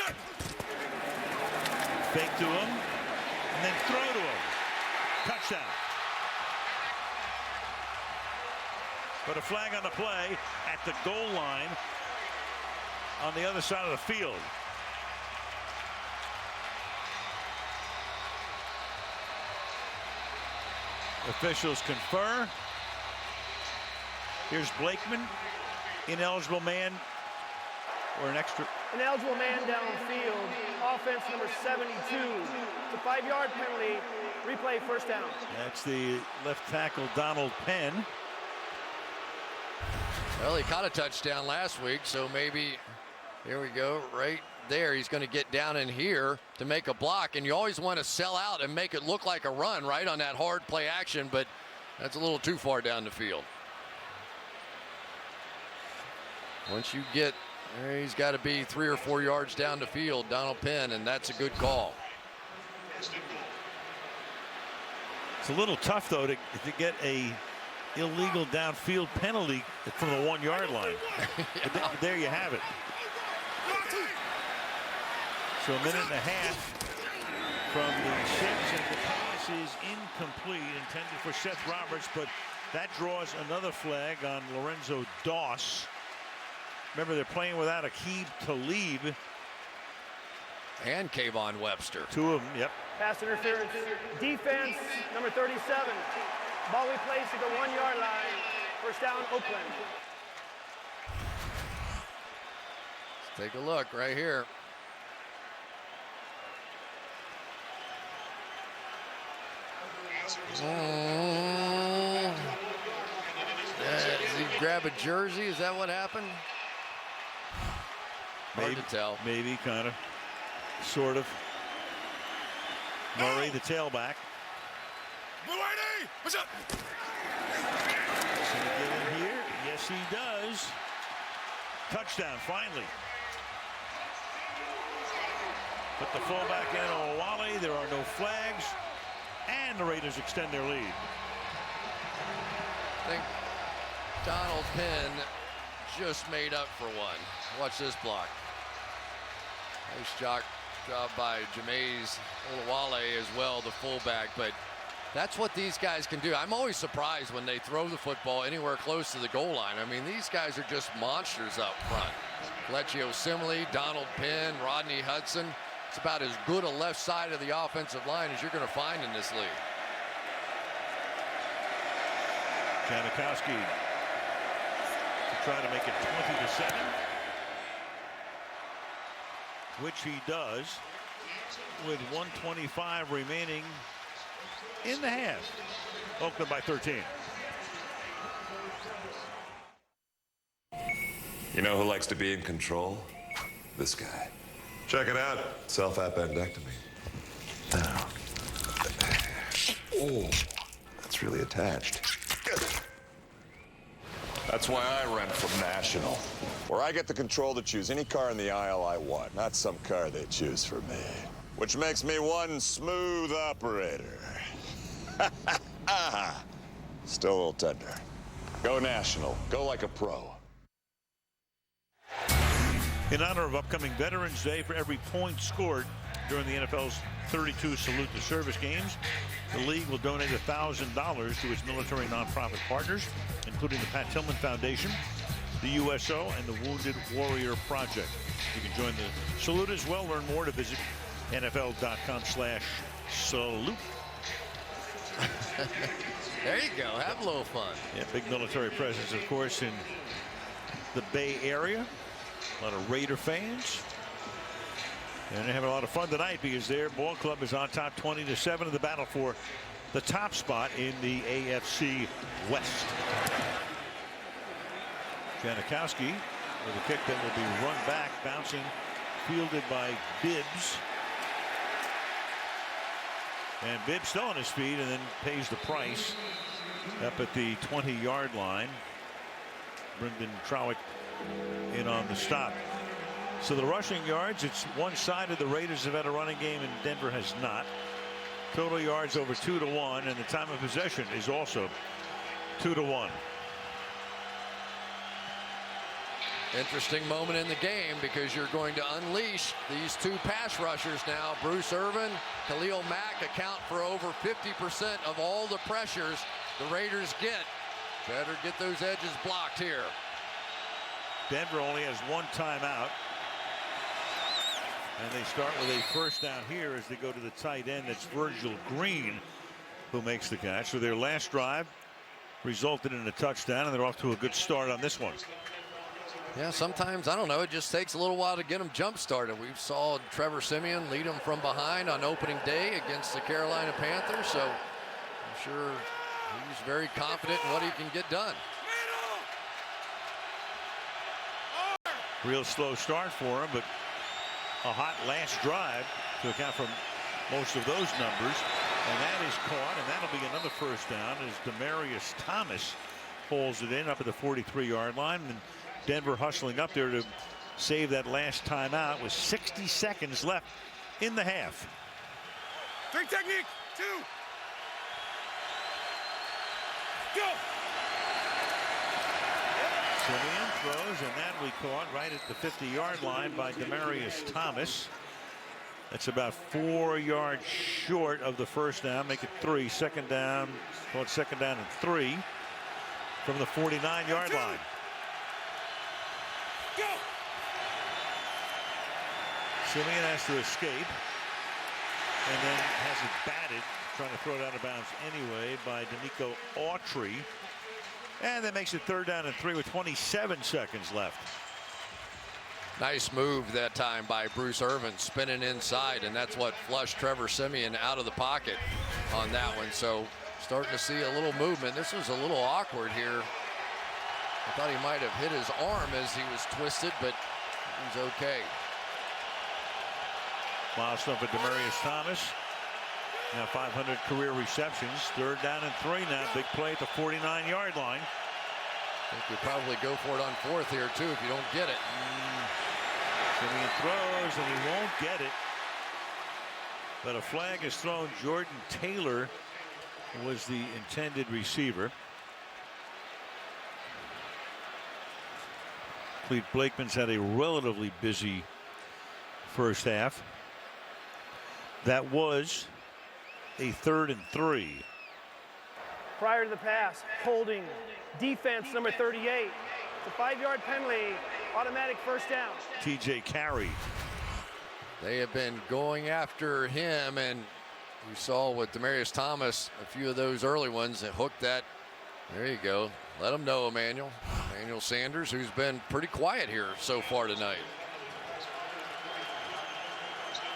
Fake to him, and then throw to him. Touchdown. But a flag on the play at the goal line on the other side of the field. Officials confer. Here's Blakeman. Ineligible man or an extra. Ineligible man downfield. Offense number 72. It's a 5-yard penalty. Replay 1st down. That's the left tackle, Donald Penn. Well, he caught a touchdown last week, so maybe, here we go, right there. He's going to get down in here to make a block, and you always want to sell out and make it look like a run, right, on that hard play action, but that's a little too far down the field. Once you get, he's got to be 3 or 4 yards down the field, Donald Penn, and that's a good call. It's a little tough, though, to get a illegal downfield penalty from the 1-yard line. But there you have it. So a minute and a half from the 6, and the pass is incomplete, intended for Seth Roberts, but that draws another flag on Lorenzo Doss. Remember, they're playing without Aqib Talib. And Kayvon Webster. 2 of them, yep. Pass interference, defense, number 37. Ball placed at the 1-yard line. 1st down, Oakland. Let's take a look right here. Did he grab a jersey? Is that what happened? Hard to tell. Maybe, kind of, sort of. Murray, the tailback. What's up? Does he get in here? Yes, he does. Touchdown, finally. Put the fullback in on Wally. There are no flags. And the Raiders extend their lead. I think Donald Penn just made up for one. Watch this block. Nice job by Jameis Olawale as well, the fullback. But that's what these guys can do. I'm always surprised when they throw the football anywhere close to the goal line. I mean, these guys are just monsters up front. Fletchio Simile, Donald Penn, Rodney Hudson. It's about as good a left side of the offensive line as you're going to find in this league. Janikowski to try to make it 20-7, which he does with 1:25 remaining in the half. Oakland by 13. You know who likes to be in control? This guy. Check it out. Self-appendectomy. Now. Oh, that's really attached. That's why I rent from National, where I get the control to choose any car in the aisle I want, not some car they choose for me. Which makes me one smooth operator. Still a little tender. Go National. Go like a pro. In honor of upcoming Veterans Day, for every point scored during the NFL's 32 Salute to Service games, the league will donate $1,000 to its military nonprofit partners, including the Pat Tillman Foundation, the USO, and the Wounded Warrior Project. You can join the salute as well. Learn more to visit NFL.com/salute. There you go. Have a little fun. Yeah, big military presence, of course, in the Bay Area. A lot of Raider fans. And they're having a lot of fun tonight because their ball club is on top 20-7 in the battle for the top spot in the AFC West. Janikowski with a kick that will be run back, bouncing, fielded by Bibbs. And Bibbs still on his feet and then pays the price up at the 20-yard line. Brendan Trowick in on the stop. So the rushing yards, it's one side of the Raiders have had a running game and Denver has not. Total yards over 2-1, and the time of possession is also 2-1. Interesting moment in the game because you're going to unleash these two pass rushers now. Bruce Irvin, Khalil Mack account for over 50% of all the pressures the Raiders get. Better get those edges blocked here. Denver only has one timeout. And they start with a first down here as they go to the tight end. That's Virgil Green who makes the catch. So their last drive resulted in a touchdown, and they're off to a good start on this one. Yeah, sometimes, I don't know, it just takes a little while to get them jump started. We saw Trevor Siemian lead them from behind on opening day against the Carolina Panthers, so I'm sure he's very confident in what he can get done. Real slow start for him, but a hot last drive to account for most of those numbers. And that is caught, and that'll be another first down as Demaryius Thomas pulls it in up at the 43-yard line. And Denver hustling up there to save that last timeout with 60 seconds left in the half. Three technique, 2. Go! Siemian throws, and that we caught right at the 50-yard line by Demaryius Thomas. That's about 4 yards short of the first down. Make it 3. Second down. Call it second down and 3 from the 49-yard line. Go! Siemian has to escape and then has it batted, trying to throw it out of bounds anyway by Danico Autry. And that makes it third down and 3 with 27 seconds left. Nice move that time by Bruce Irvin, spinning inside, and that's what flushed Trevor Siemian out of the pocket on that one. So starting to see a little movement. This was a little awkward here I thought he might have hit his arm as he was twisted, but he's okay. Milestone for Demaryius Thomas. Now 500 career receptions. 3rd down and 3 now. Big play at the 49-yard line. I think you probably go for it on 4th here, too, if you don't get it. Siemian throws, and he won't get it. But a flag is thrown. Jordan Taylor was the intended receiver. Clete Blakeman's had a relatively busy first half. That was a 3rd and 3. Prior to the pass, holding, defense number 38. It's a 5-yard penalty, automatic first down. TJ Carey. They have been going after him, and you saw with Demaryius Thomas, a few of those early ones that hooked that. There you go. Let him know, Emmanuel. Emmanuel Sanders, who's been pretty quiet here so far tonight.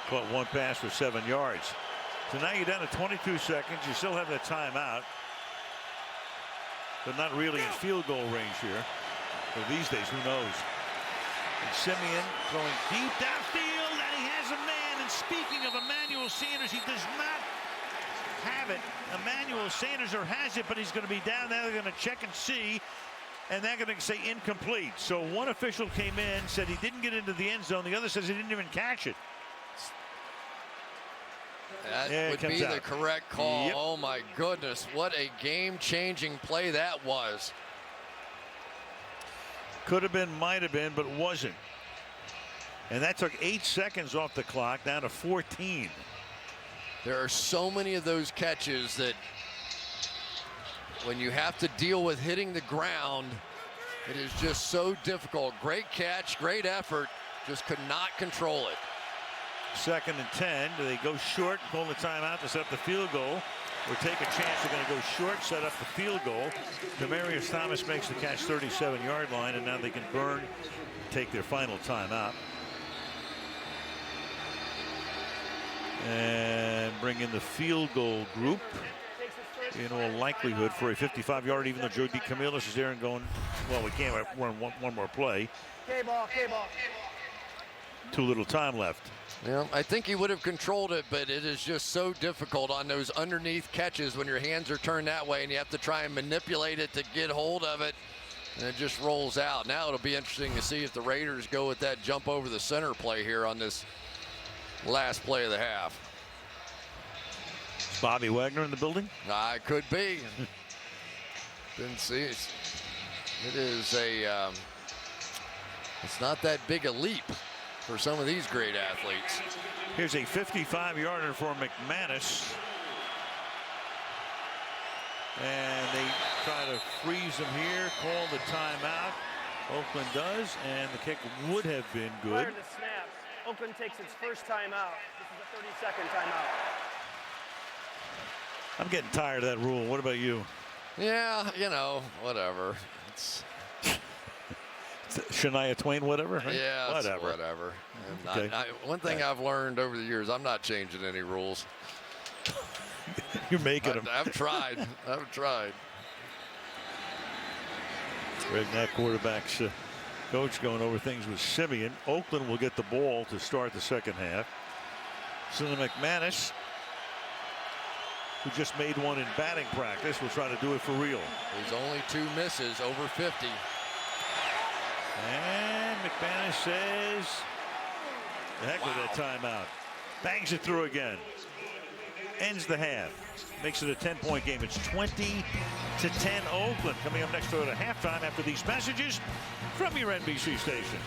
Caught one pass for 7 yards. So now you're down to 22 seconds. You still have that timeout, but not really in field goal range here. So these days, who knows? And Siemian throwing deep downfield, and he has a man. And speaking of Emmanuel Sanders, he does not have it. Emmanuel Sanders has it, but he's going to be down there. They're going to check and see, and they're going to say incomplete. So one official came in, said he didn't get into the end zone. The other says he didn't even catch it. That would be the correct call. Yep. Oh my goodness, what a game-changing play that was. Could have been, might have been, but wasn't. And that took 8 seconds off the clock, down to 14. There are so many of those catches that when you have to deal with hitting the ground, it is just so difficult. Great catch, great effort, just could not control it. 2nd and 10. Do they go short, pull the timeout to set up the field goal, or take a chance they're going to go short, set up the field goal? Demaryius Thomas makes the catch 37-yard line, and now they can burn, take their final timeout. And bring in the field goal group in all likelihood for a 55-yard, even though Joe DeCamillis is there and going, well, we can't run one more play. K-ball. Too little time left. Yeah, I think he would have controlled it, but it is just so difficult on those underneath catches when your hands are turned that way and you have to try and manipulate it to get hold of it, and it just rolls out. Now it'll be interesting to see if the Raiders go with that jump over the center play here on this last play of the half. Is Bobby Wagner in the building? It could be. Didn't see it. It is a, it's not that big a leap for some of these great athletes. Here's a 55-yarder for McManus. And they try to freeze him here, call the timeout. Oakland does, and the kick would have been good. Prior to the snap, Oakland takes its first timeout. This is a 30-second timeout. I'm getting tired of that rule. What about you? Yeah, you know, whatever. It's Shania Twain, whatever? Right? Yeah, whatever. Okay. One thing I've learned over the years, I'm not changing any rules. You're making them. I've tried. Redneck quarterback's coach going over things with Siemian. Oakland will get the ball to start the second half. So McManus, who just made one in batting practice, will try to do it for real. There's only 2 misses, over 50. And McManus says, the heck with that timeout. Bangs it through again. Ends the half. Makes it a 10-point game. It's 20-10 Oakland. Coming up next to at halftime after these messages from your NBC station.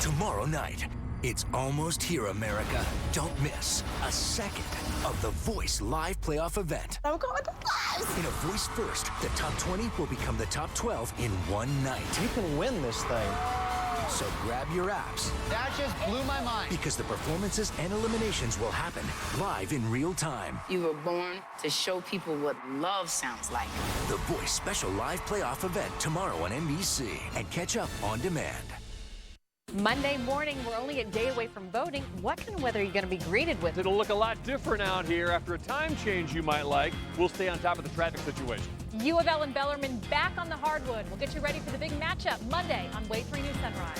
Tomorrow night, it's almost here, America. Don't miss a second of the Voice Live playoff event. I'm going to class. In a Voice First, the top 20 will become the top 12 in one night. You can win this thing. So grab your apps. That just blew my mind. Because the performances and eliminations will happen live in real time. You were born to show people what love sounds like. The Voice Special Live Playoff event tomorrow on NBC. And catch up on demand. Monday morning, we're only a day away from voting. What kind of weather are you going to be greeted with? It'll look a lot different out here after a time change you might like. We'll stay on top of the traffic situation. U of L and Bellarmine back on the hardwood. We'll get you ready for the big matchup Monday on Wave 3 News Sunrise.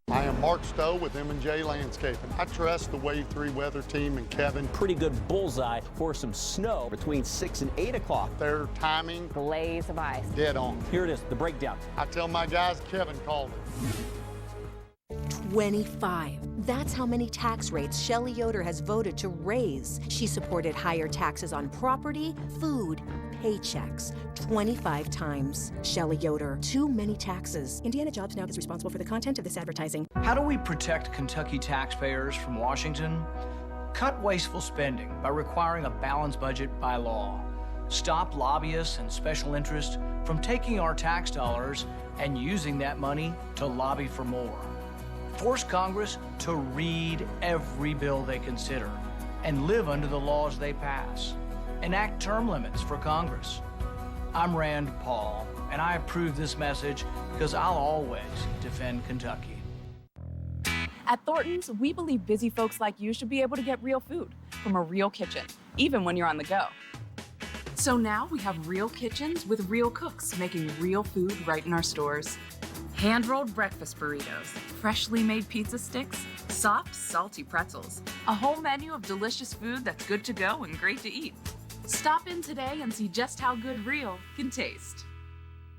I am Mark Stowe with M&J Landscaping. I trust the Wave 3 weather team and Kevin. Pretty good bullseye for some snow between 6 and 8 o'clock. Their timing. Glaze of ice. Dead on. Here it is, the breakdown. I tell my guys Kevin called it. 25. That's how many tax rates Shelley Yoder has voted to raise. She supported higher taxes on property, food, paychecks 25 times. Shelley Yoder, too many taxes. Indiana Jobs Now is responsible for the content of this advertising. How do we protect Kentucky taxpayers from Washington? Cut wasteful spending by requiring a balanced budget by law. Stop lobbyists and special interests from taking our tax dollars and using that money to lobby for more. Force Congress to read every bill they consider and live under the laws they pass. Enact term limits for Congress. I'm Rand Paul, and I approve this message because I'll always defend Kentucky. At Thornton's, we believe busy folks like you should be able to get real food from a real kitchen, even when you're on the go. So now we have real kitchens with real cooks making real food right in our stores. Hand-rolled breakfast burritos, freshly made pizza sticks, soft, salty pretzels, a whole menu of delicious food that's good to go and great to eat. Stop in today and see just how good real can taste.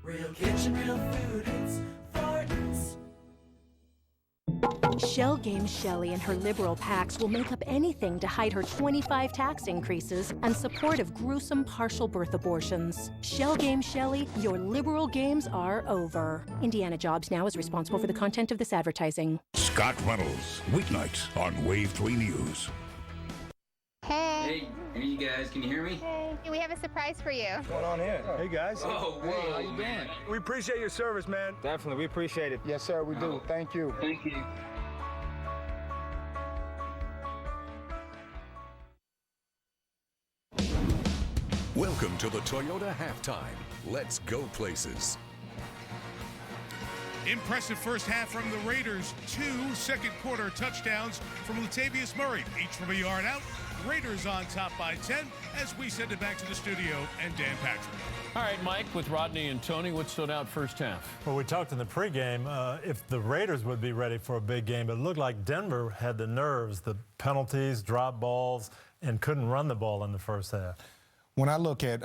Real kitchen, real food, it's Thornton's. Shell Game Shelley and her liberal PACs will make up anything to hide her 25 tax increases and support of gruesome partial birth abortions. Shell Game Shelley, your liberal games are over. Indiana Jobs Now is responsible for the content of this advertising. Scott Reynolds, weeknights on Wave 3 News. Hey, here you guys. Can you hear me? Hey, we have a surprise for you. What's going on here? Hey, guys. Oh, whoa, hey, how you doing? We appreciate your service, man. Definitely, we appreciate it. Yes, sir, we do. Thank you. Thank you. Welcome to the Toyota Halftime. Let's go places. Impressive first half from the Raiders. 2 second-quarter touchdowns from Latavius Murray, each from a yard out. Raiders on top by 10 as we send it back to the studio and Dan Patrick. All right, Mike, with Rodney and Tony, what stood out first half? Well, we talked in the pregame if the Raiders would be ready for a big game. It looked like Denver had the nerves, the penalties, drop balls, and couldn't run the ball in the first half. When I look at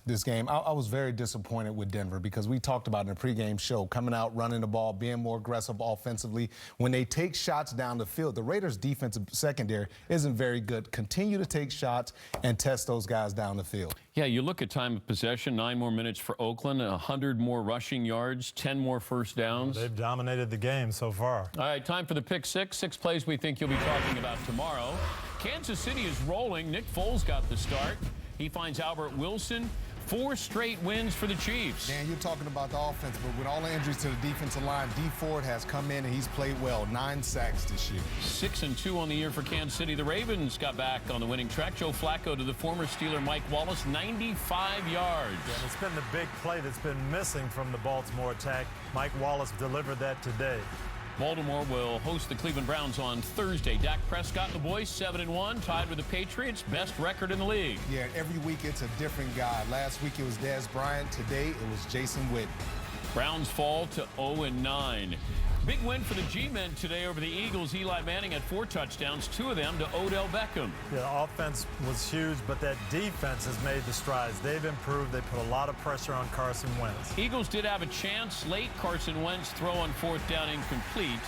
this game, I was very disappointed with Denver because we talked about in the pregame show, coming out, running the ball, being more aggressive offensively. When they take shots down the field, the Raiders' defensive secondary isn't very good. Continue to take shots and test those guys down the field. Yeah, you look at time of possession, 9 more minutes for Oakland, 100 more rushing yards, 10 more first downs. They've dominated the game so far. All right, time for the pick six. 6 plays we think you'll be talking about tomorrow. Kansas City is rolling. Nick Foles got the start. He finds Albert Wilson. 4 straight wins for the Chiefs. Dan, you're talking about the offense, but with all the injuries to the defensive line, D Ford has come in and he's played well. 9 sacks this year. 6-2 on the year for Kansas City. The Ravens got back on the winning track. Joe Flacco to the former Steeler Mike Wallace, 95 yards. Yeah, and it's been the big play that's been missing from the Baltimore attack. Mike Wallace delivered that today. Baltimore will host the Cleveland Browns on Thursday. Dak Prescott and the boys, 7-1, tied with the Patriots, best record in the league. Yeah, every week it's a different guy. Last week it was Dez Bryant. Today it was Jason Witten. Browns fall to 0-9. Big win for the G-men today over the Eagles. Eli Manning had 4 touchdowns, 2 of them to Odell Beckham. Yeah, the offense was huge, but that defense has made the strides. They've improved. They put a lot of pressure on Carson Wentz. Eagles did have a chance late. Carson Wentz throw on 4th down incomplete.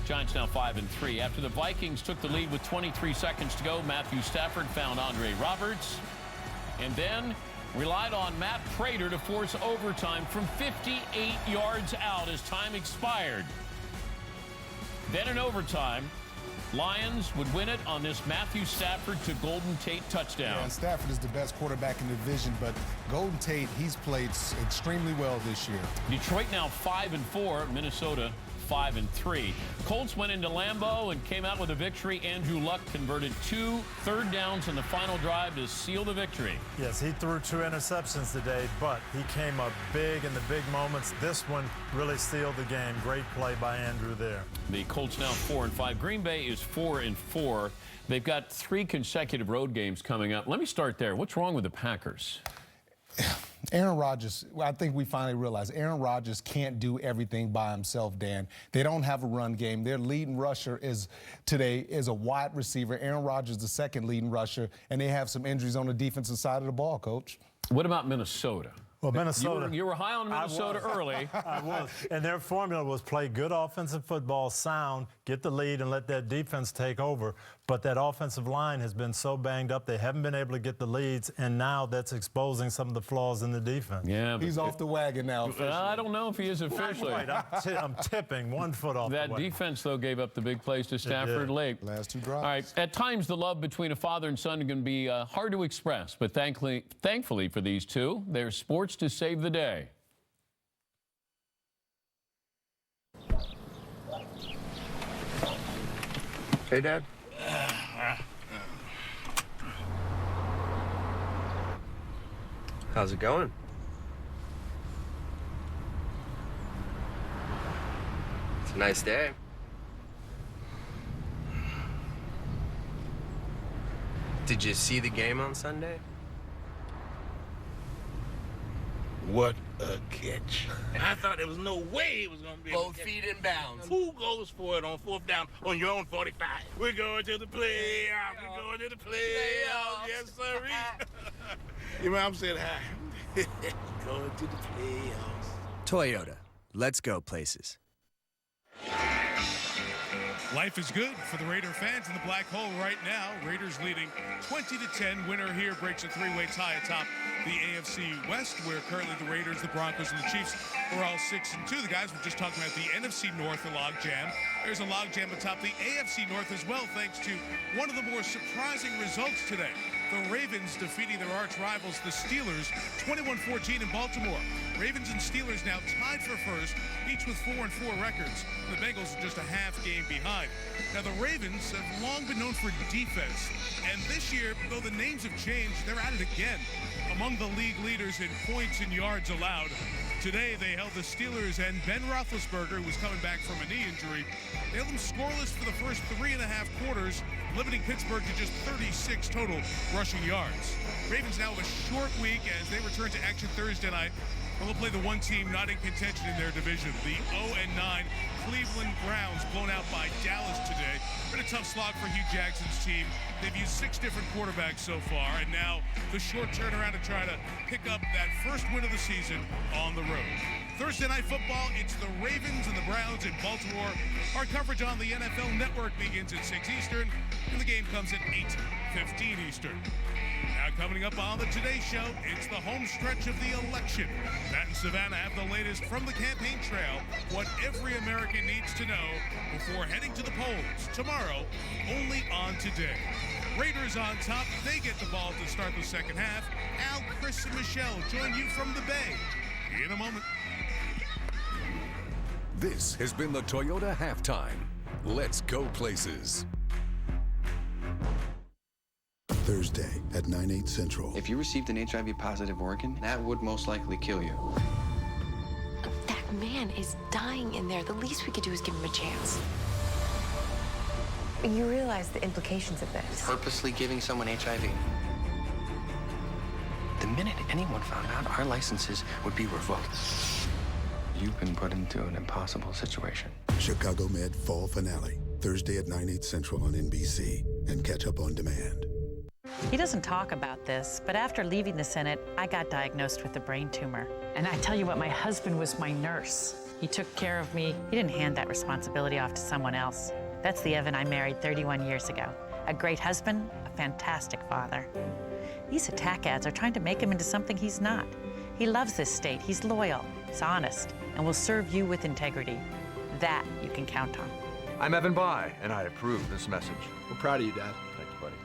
Giants now 5-3. After the Vikings took the lead with 23 seconds to go, Matthew Stafford found Andre Roberts. And then relied on Matt Prater to force overtime from 58 yards out as time expired. Then in overtime, Lions would win it on this Matthew Stafford to Golden Tate touchdown. Yeah, Stafford is the best quarterback in the division, but Golden Tate, he's played extremely well this year. Detroit now 5-4, Minnesota 5-3. Colts went into Lambeau and came out with a victory. Andrew Luck converted 2 third downs in the final drive to seal the victory. Yes, he threw 2 interceptions today, but he came up big in the big moments. This one really sealed the game. Great play by Andrew there. The Colts now 4-5. Green Bay is 4-4. They've got 3 consecutive road games coming up. Let me start there. What's wrong with the Packers? Aaron Rodgers, I think we finally realized Aaron Rodgers can't do everything by himself, Dan. They don't have a run game. Their leading rusher today is a wide receiver. Aaron Rodgers, the second leading rusher, and they have some injuries on the defensive side of the ball, Coach. What about Minnesota? Well, Minnesota. You were high on Minnesota early. I was. And their formula was play good offensive football, sound, get the lead, and let that defense take over. But that offensive line has been so banged up, they haven't been able to get the leads, and now that's exposing some of the flaws in the defense. Yeah, he's off the wagon now. I don't know if he is officially. Right. I'm tipping 1 foot off that the wagon. Defense, though, gave up the big plays to Stafford late. Last 2 drives. All right. At times, the love between a father and son can be hard to express, but thankfully for these two, there's sports to save the day. Hey, Dad. How's it going? It's a nice day. Did you see the game on Sunday? What a catch. I thought there was no way it was going to be Both feet in bounds. Who goes for it on 4th down on your own 45? We're going to the playoffs. We're going to the playoffs. Yes, sir. Your mom said hi. Going to the playoffs. Toyota. Let's go places. Life is good for the Raider fans in the black hole right now. Raiders leading 20-10. Winner here breaks a 3-way tie atop the AFC West, where currently the Raiders, the Broncos, and the Chiefs are all 6-2. The guys were just talking about the NFC North, the logjam. There's a logjam atop the AFC North as well, thanks to one of the more surprising results today. The Ravens defeating their arch rivals, the Steelers, 21-14 in Baltimore. Ravens and Steelers now tied for first, each with 4-4 records. The Bengals are just a half game behind. Now, the Ravens have long been known for defense, and this year, though the names have changed, they're at it again. Among the league leaders in points and yards allowed. Today, they held the Steelers and Ben Roethlisberger, who was coming back from a knee injury. They held them scoreless for the first 3.5 quarters, limiting Pittsburgh to just 36 total rushing yards. Ravens now have a short week as they return to action Thursday night. They'll play the one team not in contention in their division, the 0-9 Cleveland Browns, blown out by Dallas today. Been a tough slog for Hugh Jackson's team. They've used 6 different quarterbacks so far, and now the short turnaround to try to pick up that first win of the season on the road. Thursday Night Football, it's the Ravens and the Browns in Baltimore. Our coverage on the NFL Network begins at 6 Eastern, and the game comes at 8:15 Eastern. Now coming up on the Today Show, it's the home stretch of the election. Matt and Savannah have the latest from the campaign trail, what every American needs to know before heading to the polls tomorrow, only on Today. Raiders on top, they get the ball to start the second half. Al, Chris, and Michelle join you from the Bay in a moment. This has been the Toyota Halftime. Let's go places. Thursday at 9/8 Central. If you received an HIV-positive organ, that would most likely kill you. That man is dying in there. The least we could do is give him a chance. You realize the implications of this. Purposely giving someone HIV. The minute anyone found out, our licenses would be revoked. You've been put into an impossible situation. Chicago Med Fall Finale. Thursday at 9/8 Central on NBC. And catch up on demand. He doesn't talk about this, but after leaving the Senate, I got diagnosed with a brain tumor. And I tell you what, my husband was my nurse. He took care of me. He didn't hand that responsibility off to someone else. That's the Evan I married 31 years ago. A great husband, a fantastic father. These attack ads are trying to make him into something he's not. He loves this state, he's loyal, he's honest, and will serve you with integrity. That you can count on. I'm Evan Bye, and I approve this message. We're proud of you, Dad. Thank you, buddy.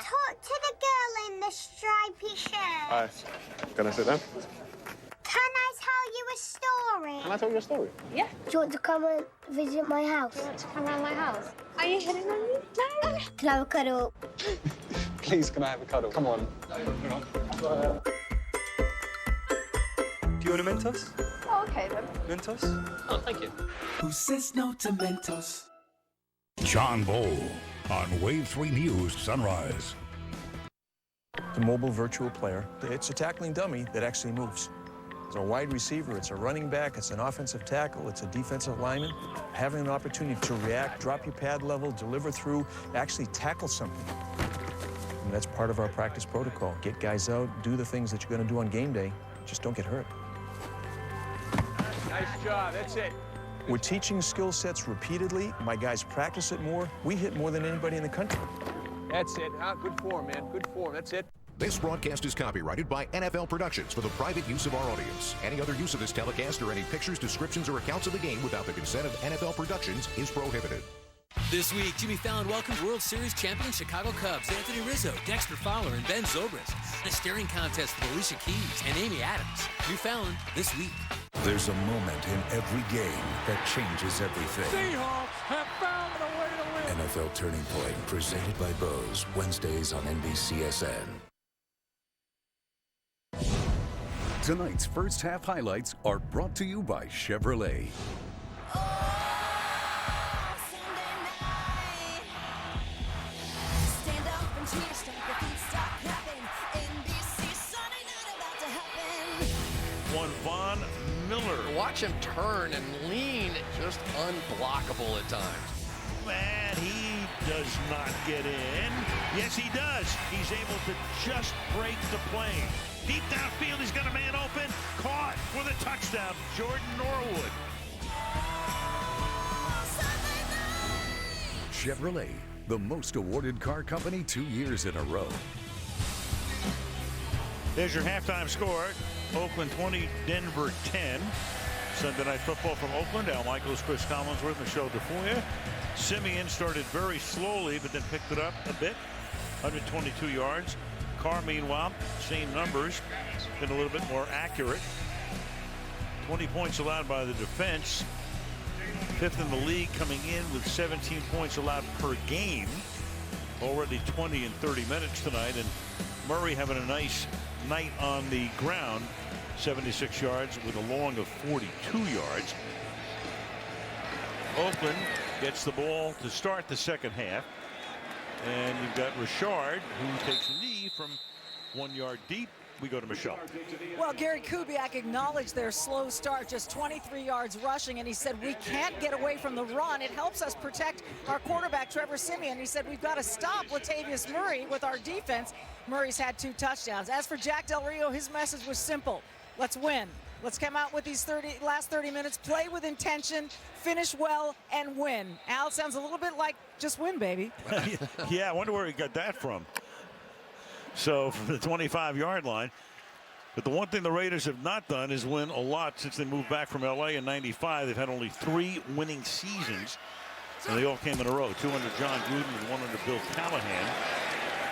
talk to the girl in the stripy shirt? Hi. Can I sit down? Can I tell you a story? Can I tell you a story? Yeah. Do you want to come and visit my house? You want to come around my house? Are you hitting on me? No. Can I have a cuddle? Please, can I have a cuddle? Come on. Do you want a Mentos? Oh, okay then. Mentos? Oh, thank you. Who says no to Mentos? John Bull on Wave 3 News Sunrise. The mobile virtual player. It's a tackling dummy that actually moves. It's a wide receiver, it's a running back, it's an offensive tackle, it's a defensive lineman. Having an opportunity to react, drop your pad level, deliver through, actually tackle something. And that's part of our practice protocol. Get guys out, do the things that you're going to do on game day. Just don't get hurt. Nice job. That's it. We're teaching skill sets repeatedly. My guys practice it more. We hit more than anybody in the country. That's it. Huh? Good form, man. Good form. That's it. This broadcast is copyrighted by NFL Productions for the private use of our audience. Any other use of this telecast or any pictures, descriptions, or accounts of the game without the consent of NFL Productions is prohibited. This week, Jimmy Fallon welcomes World Series champion Chicago Cubs Anthony Rizzo, Dexter Fowler, and Ben Zobrist. A staring contest with Alicia Keys and Amy Adams. New Fallon this week. There's a moment in every game that changes everything. Seahawks have found a way to win. NFL Turning Point, presented by Bose, Wednesdays on NBCSN. Tonight's first half highlights are brought to you by Chevrolet. Von Miller. Watch him turn and lean, just unblockable at times. Man, he does not get in. Yes, he does. He's able to just break the plane. Deep downfield, he's got a man open. Caught for the touchdown, Jordan Norwood. Chevrolet, the most awarded car company 2 years in a row. There's your halftime score. Oakland 20, Denver 10. Sunday Night Football from Oakland. Al Michaels, Chris Collinsworth, Michelle DeFoya. Siemian started very slowly, but then picked it up a bit. 122 yards. Carr, meanwhile, same numbers, been a little bit more accurate. 20 points allowed by the defense. Fifth in the league, coming in with 17 points allowed per game. Already 20 in 30 minutes tonight, and Murray having a nice night on the ground. 76 yards with a long of 42 yards. Oakland gets the ball to start the second half. And you've got Richard, who takes a knee from 1 yard deep. We go to Michelle. Well, Gary Kubiak acknowledged their slow start, just 23 yards rushing, and he said, we can't get away from the run. It helps us protect our quarterback, Trevor Siemian. He said, we've got to stop Latavius Murray with our defense. Murray's had 2 touchdowns. As for Jack Del Rio, his message was simple. Let's win. Let's come out with these last 30 minutes, play with intention, finish well, and win. Al, it sounds a little bit like just win, baby. Yeah, I wonder where he got that from. So from the 25-yard line. But the one thing the Raiders have not done is win a lot since they moved back from L.A. in '95. They've had only 3 winning seasons, and they all came in a row. 2 under John Gruden and 1 under Bill Callahan.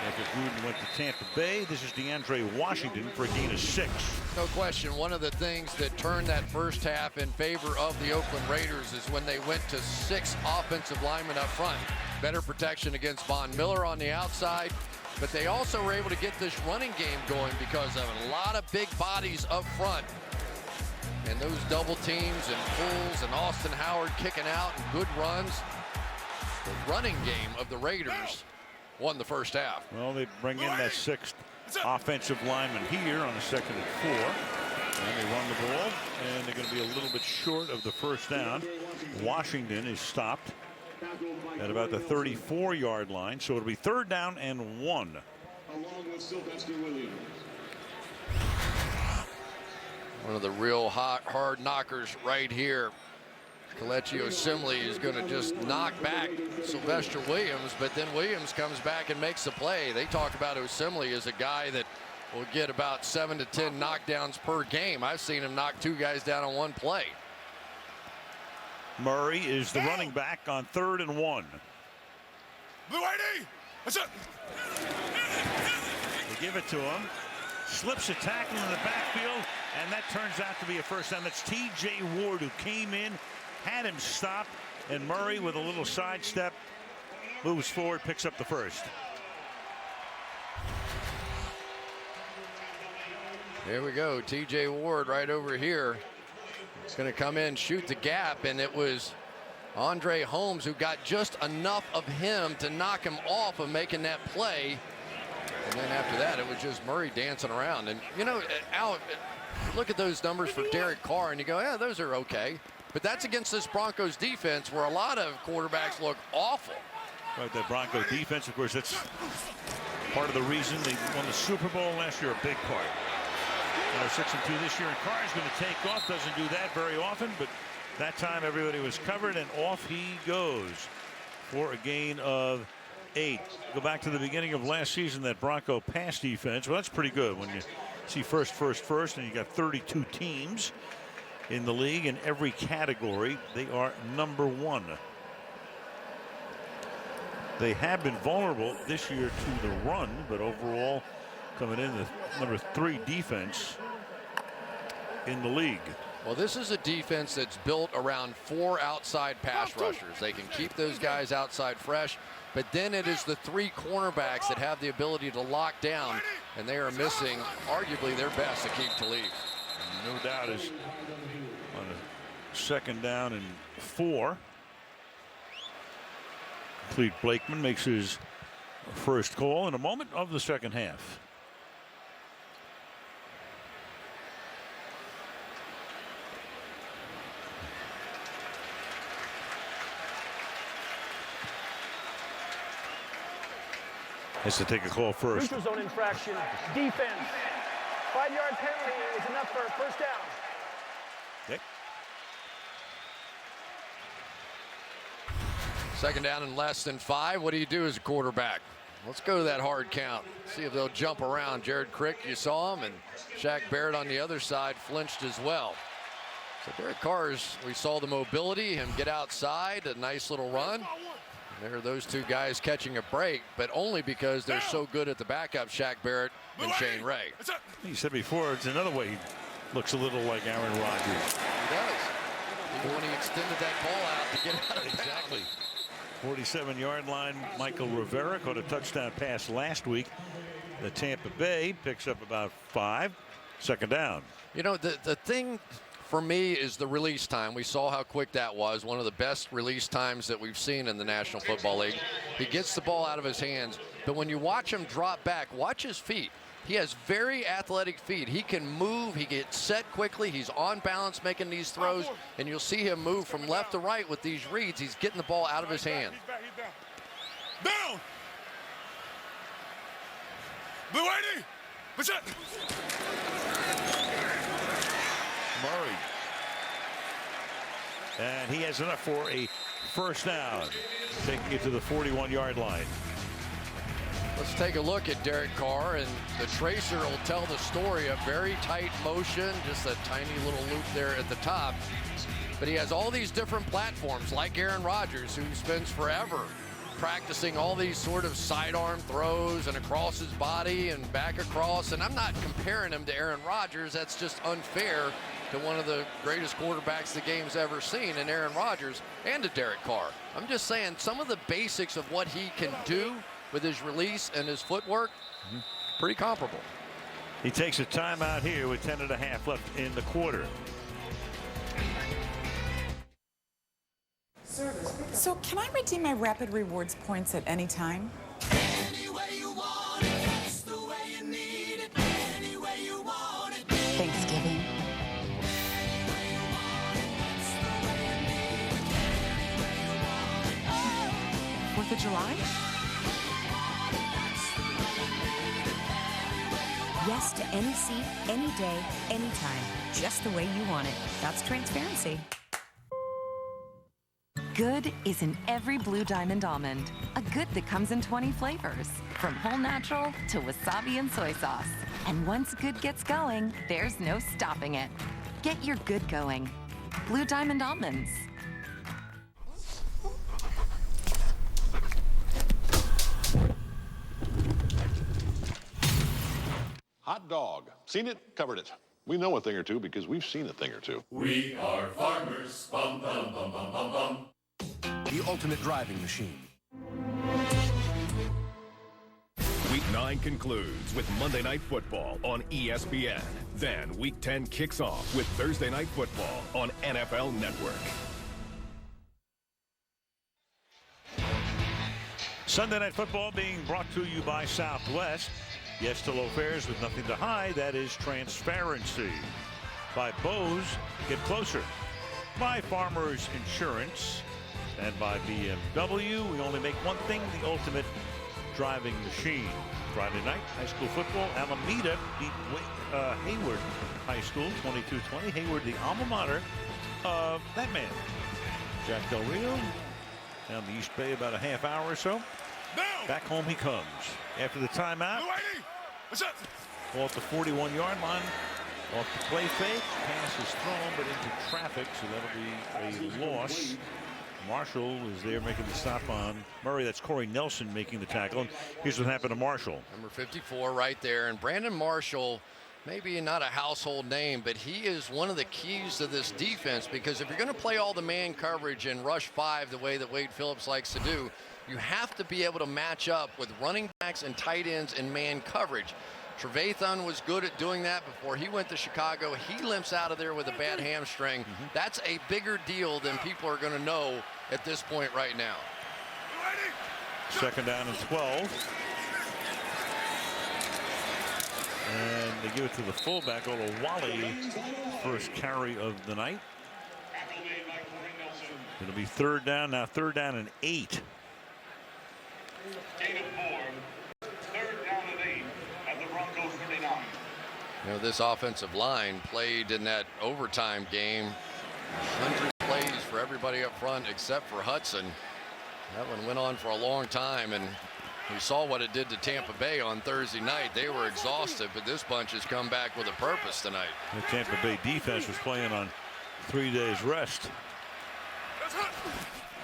After Gruden went to Tampa Bay, this is DeAndre Washington for a gain of 6. No question, one of the things that turned that first half in favor of the Oakland Raiders is when they went to 6 offensive linemen up front. Better protection against Von Miller on the outside, but they also were able to get this running game going because of a lot of big bodies up front. And those double teams and pulls and Austin Howard kicking out and good runs. The running game of the Raiders won the first half. Well, they bring in that 6th offensive lineman here on a 2nd and 4. And they run the ball, and they're going to be a little bit short of the first down. Washington is stopped at about the 34-yard line, so it'll be 3rd down and 1. One of the real hard knockers right here. Kelechi Osemele is going to just knock back Sylvester Williams, but then Williams comes back and makes the play. They talk about Osemele as a guy that will get about 7 to 10 knockdowns per game. I've seen him knock 2 guys down on 1 play. Murray is the running back on 3rd and 1. Blue ID! That's it! give it to him. Slips a tackle in the backfield, and that turns out to be a first down. That's T.J. Ward, who came in, had him stopped, and Murray with a little sidestep moves forward, picks up the first. Here we go. T.J. Ward right over here. He's going to come in, shoot the gap, and it was Andre Holmes who got just enough of him to knock him off of making that play. And then after that, it was just Murray dancing around. And, you know, Al, look at those numbers for Derek Carr, and you go, yeah, those are okay. But that's against this Broncos defense where a lot of quarterbacks look awful. Right, the Bronco defense, of course, that's part of the reason they won the Super Bowl last year, a big part. Now 6-2 this year, and Carr's going to take off. Doesn't do that very often, but that time everybody was covered, and off he goes for a gain of 8. Go back to the beginning of last season, that Bronco pass defense. Well, that's pretty good when you see first, and you got 32 teams in the league in every category. They are number 1. They have been vulnerable this year to the run, but overall coming in the number 3 defense in the league. Well, this is a defense that's built around 4 outside pass rushers. They can keep those guys outside fresh, but then it is the 3 cornerbacks that have the ability to lock down, and they are missing arguably their best to keep Talib. No doubt is on a 2nd down and 4. Clete Blakeman makes his first call in a moment of the second half. Has to take a call first. Neutral zone infraction. Defense. 5-yard penalty is enough for a first down. Okay. 2nd down and less than 5. What do you do as a quarterback? Let's go to that hard count. See if they'll jump around. Jared Crick, you saw him, and Shaq Barrett on the other side flinched as well. So Derek Carr's, we saw the mobility, him get outside, a nice little run. There are those 2 guys catching a break, but only because they're so good at the backup, Shaq Barrett and Shane Ray. You said before, it's another way he looks a little like Aaron Rodgers. He does. Even when he extended that ball out to get out of exactly. 47-yard line. Michael Rivera caught a touchdown pass last week. The Tampa Bay picks up about 5. 2nd down. You know, the thing for me is the release time. We saw how quick that was. One of the best release times that we've seen in the National Football League. He gets the ball out of his hands, but when you watch him drop back, watch his feet. He has very athletic feet. He can move. He gets set quickly. He's on balance making these throws, and you'll see him move from left to right with these reads. He's getting the ball out of his hand. Down! Blue 80! What's up? Murray. And he has enough for a first down, taking it to the 41-yard line. Let's take a look at Derek Carr, and the tracer will tell the story. A very tight motion, just a tiny little loop there at the top. But he has all these different platforms, like Aaron Rodgers, who spends forever practicing all these sort of sidearm throws and across his body and back across. And I'm not comparing him to Aaron Rodgers. That's just unfair to one of the greatest quarterbacks the game's ever seen in Aaron Rodgers, and to Derek Carr. I'm just saying some of the basics of what he can do with his release and his footwork, pretty comparable. He takes a timeout here with 10.5 left in the quarter. So can I redeem my Rapid Rewards points at any time? Thanksgiving. 4th of July? Yes to any seat, any day, anytime. Just the way you want it. That's transparency. Good is in every Blue Diamond almond. A good that comes in 20 flavors, from whole natural to wasabi and soy sauce. And once good gets going, there's no stopping it. Get your good going. Blue Diamond almonds. Hot dog. Seen it, covered it. We know a thing or two because we've seen a thing or two. We are farmers. Bum, bum, bum, bum, bum, bum. The ultimate driving machine. Week 9 concludes with Monday Night Football on ESPN. Then Week 10 kicks off with Thursday Night Football on NFL Network. Sunday Night Football being brought to you by Southwest. Yes to low fares with nothing to hide. That is transparency. By Bose, get closer. By Farmers Insurance. And by BMW, we only make one thing, the ultimate driving machine. Friday night, high school football. Alameda beat Hayward High School, 22-20. Hayward, the alma mater of that man, Jack Del Rio. Down the East Bay about a half hour or so. Back home he comes. After the timeout, off the 41-yard line, off the play fake. Pass is thrown, but into traffic, so that'll be a loss. Marshall is there making the stop on Murray. That's Corey Nelson making the tackle. And here's what happened to Marshall. Number 54 right there. And Brandon Marshall, maybe not a household name, but he is one of the keys to this defense, because if you're going to play all the man coverage and rush 5 the way that Wade Phillips likes to do, you have to be able to match up with running backs and tight ends in man coverage. Trevathan was good at doing that before he went to Chicago. He limps out of there with a bad hamstring. That's a bigger deal than people are going to know at this point right now. Second down and 12. And they give it to the fullback, Wally, first carry of the night. It'll be third down, now third down and 8. You know, this offensive line played in that overtime game. 100 plays for everybody up front except for Hudson. That one went on for a long time, and we saw what it did to Tampa Bay on Thursday night. They were exhausted, but this bunch has come back with a purpose tonight. The Tampa Bay defense was playing on 3 days rest.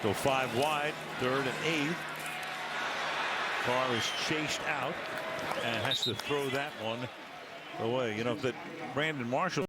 Go 5 wide, third and 8. Carr is chased out and has to throw that one away. You know, that Brandon Marshall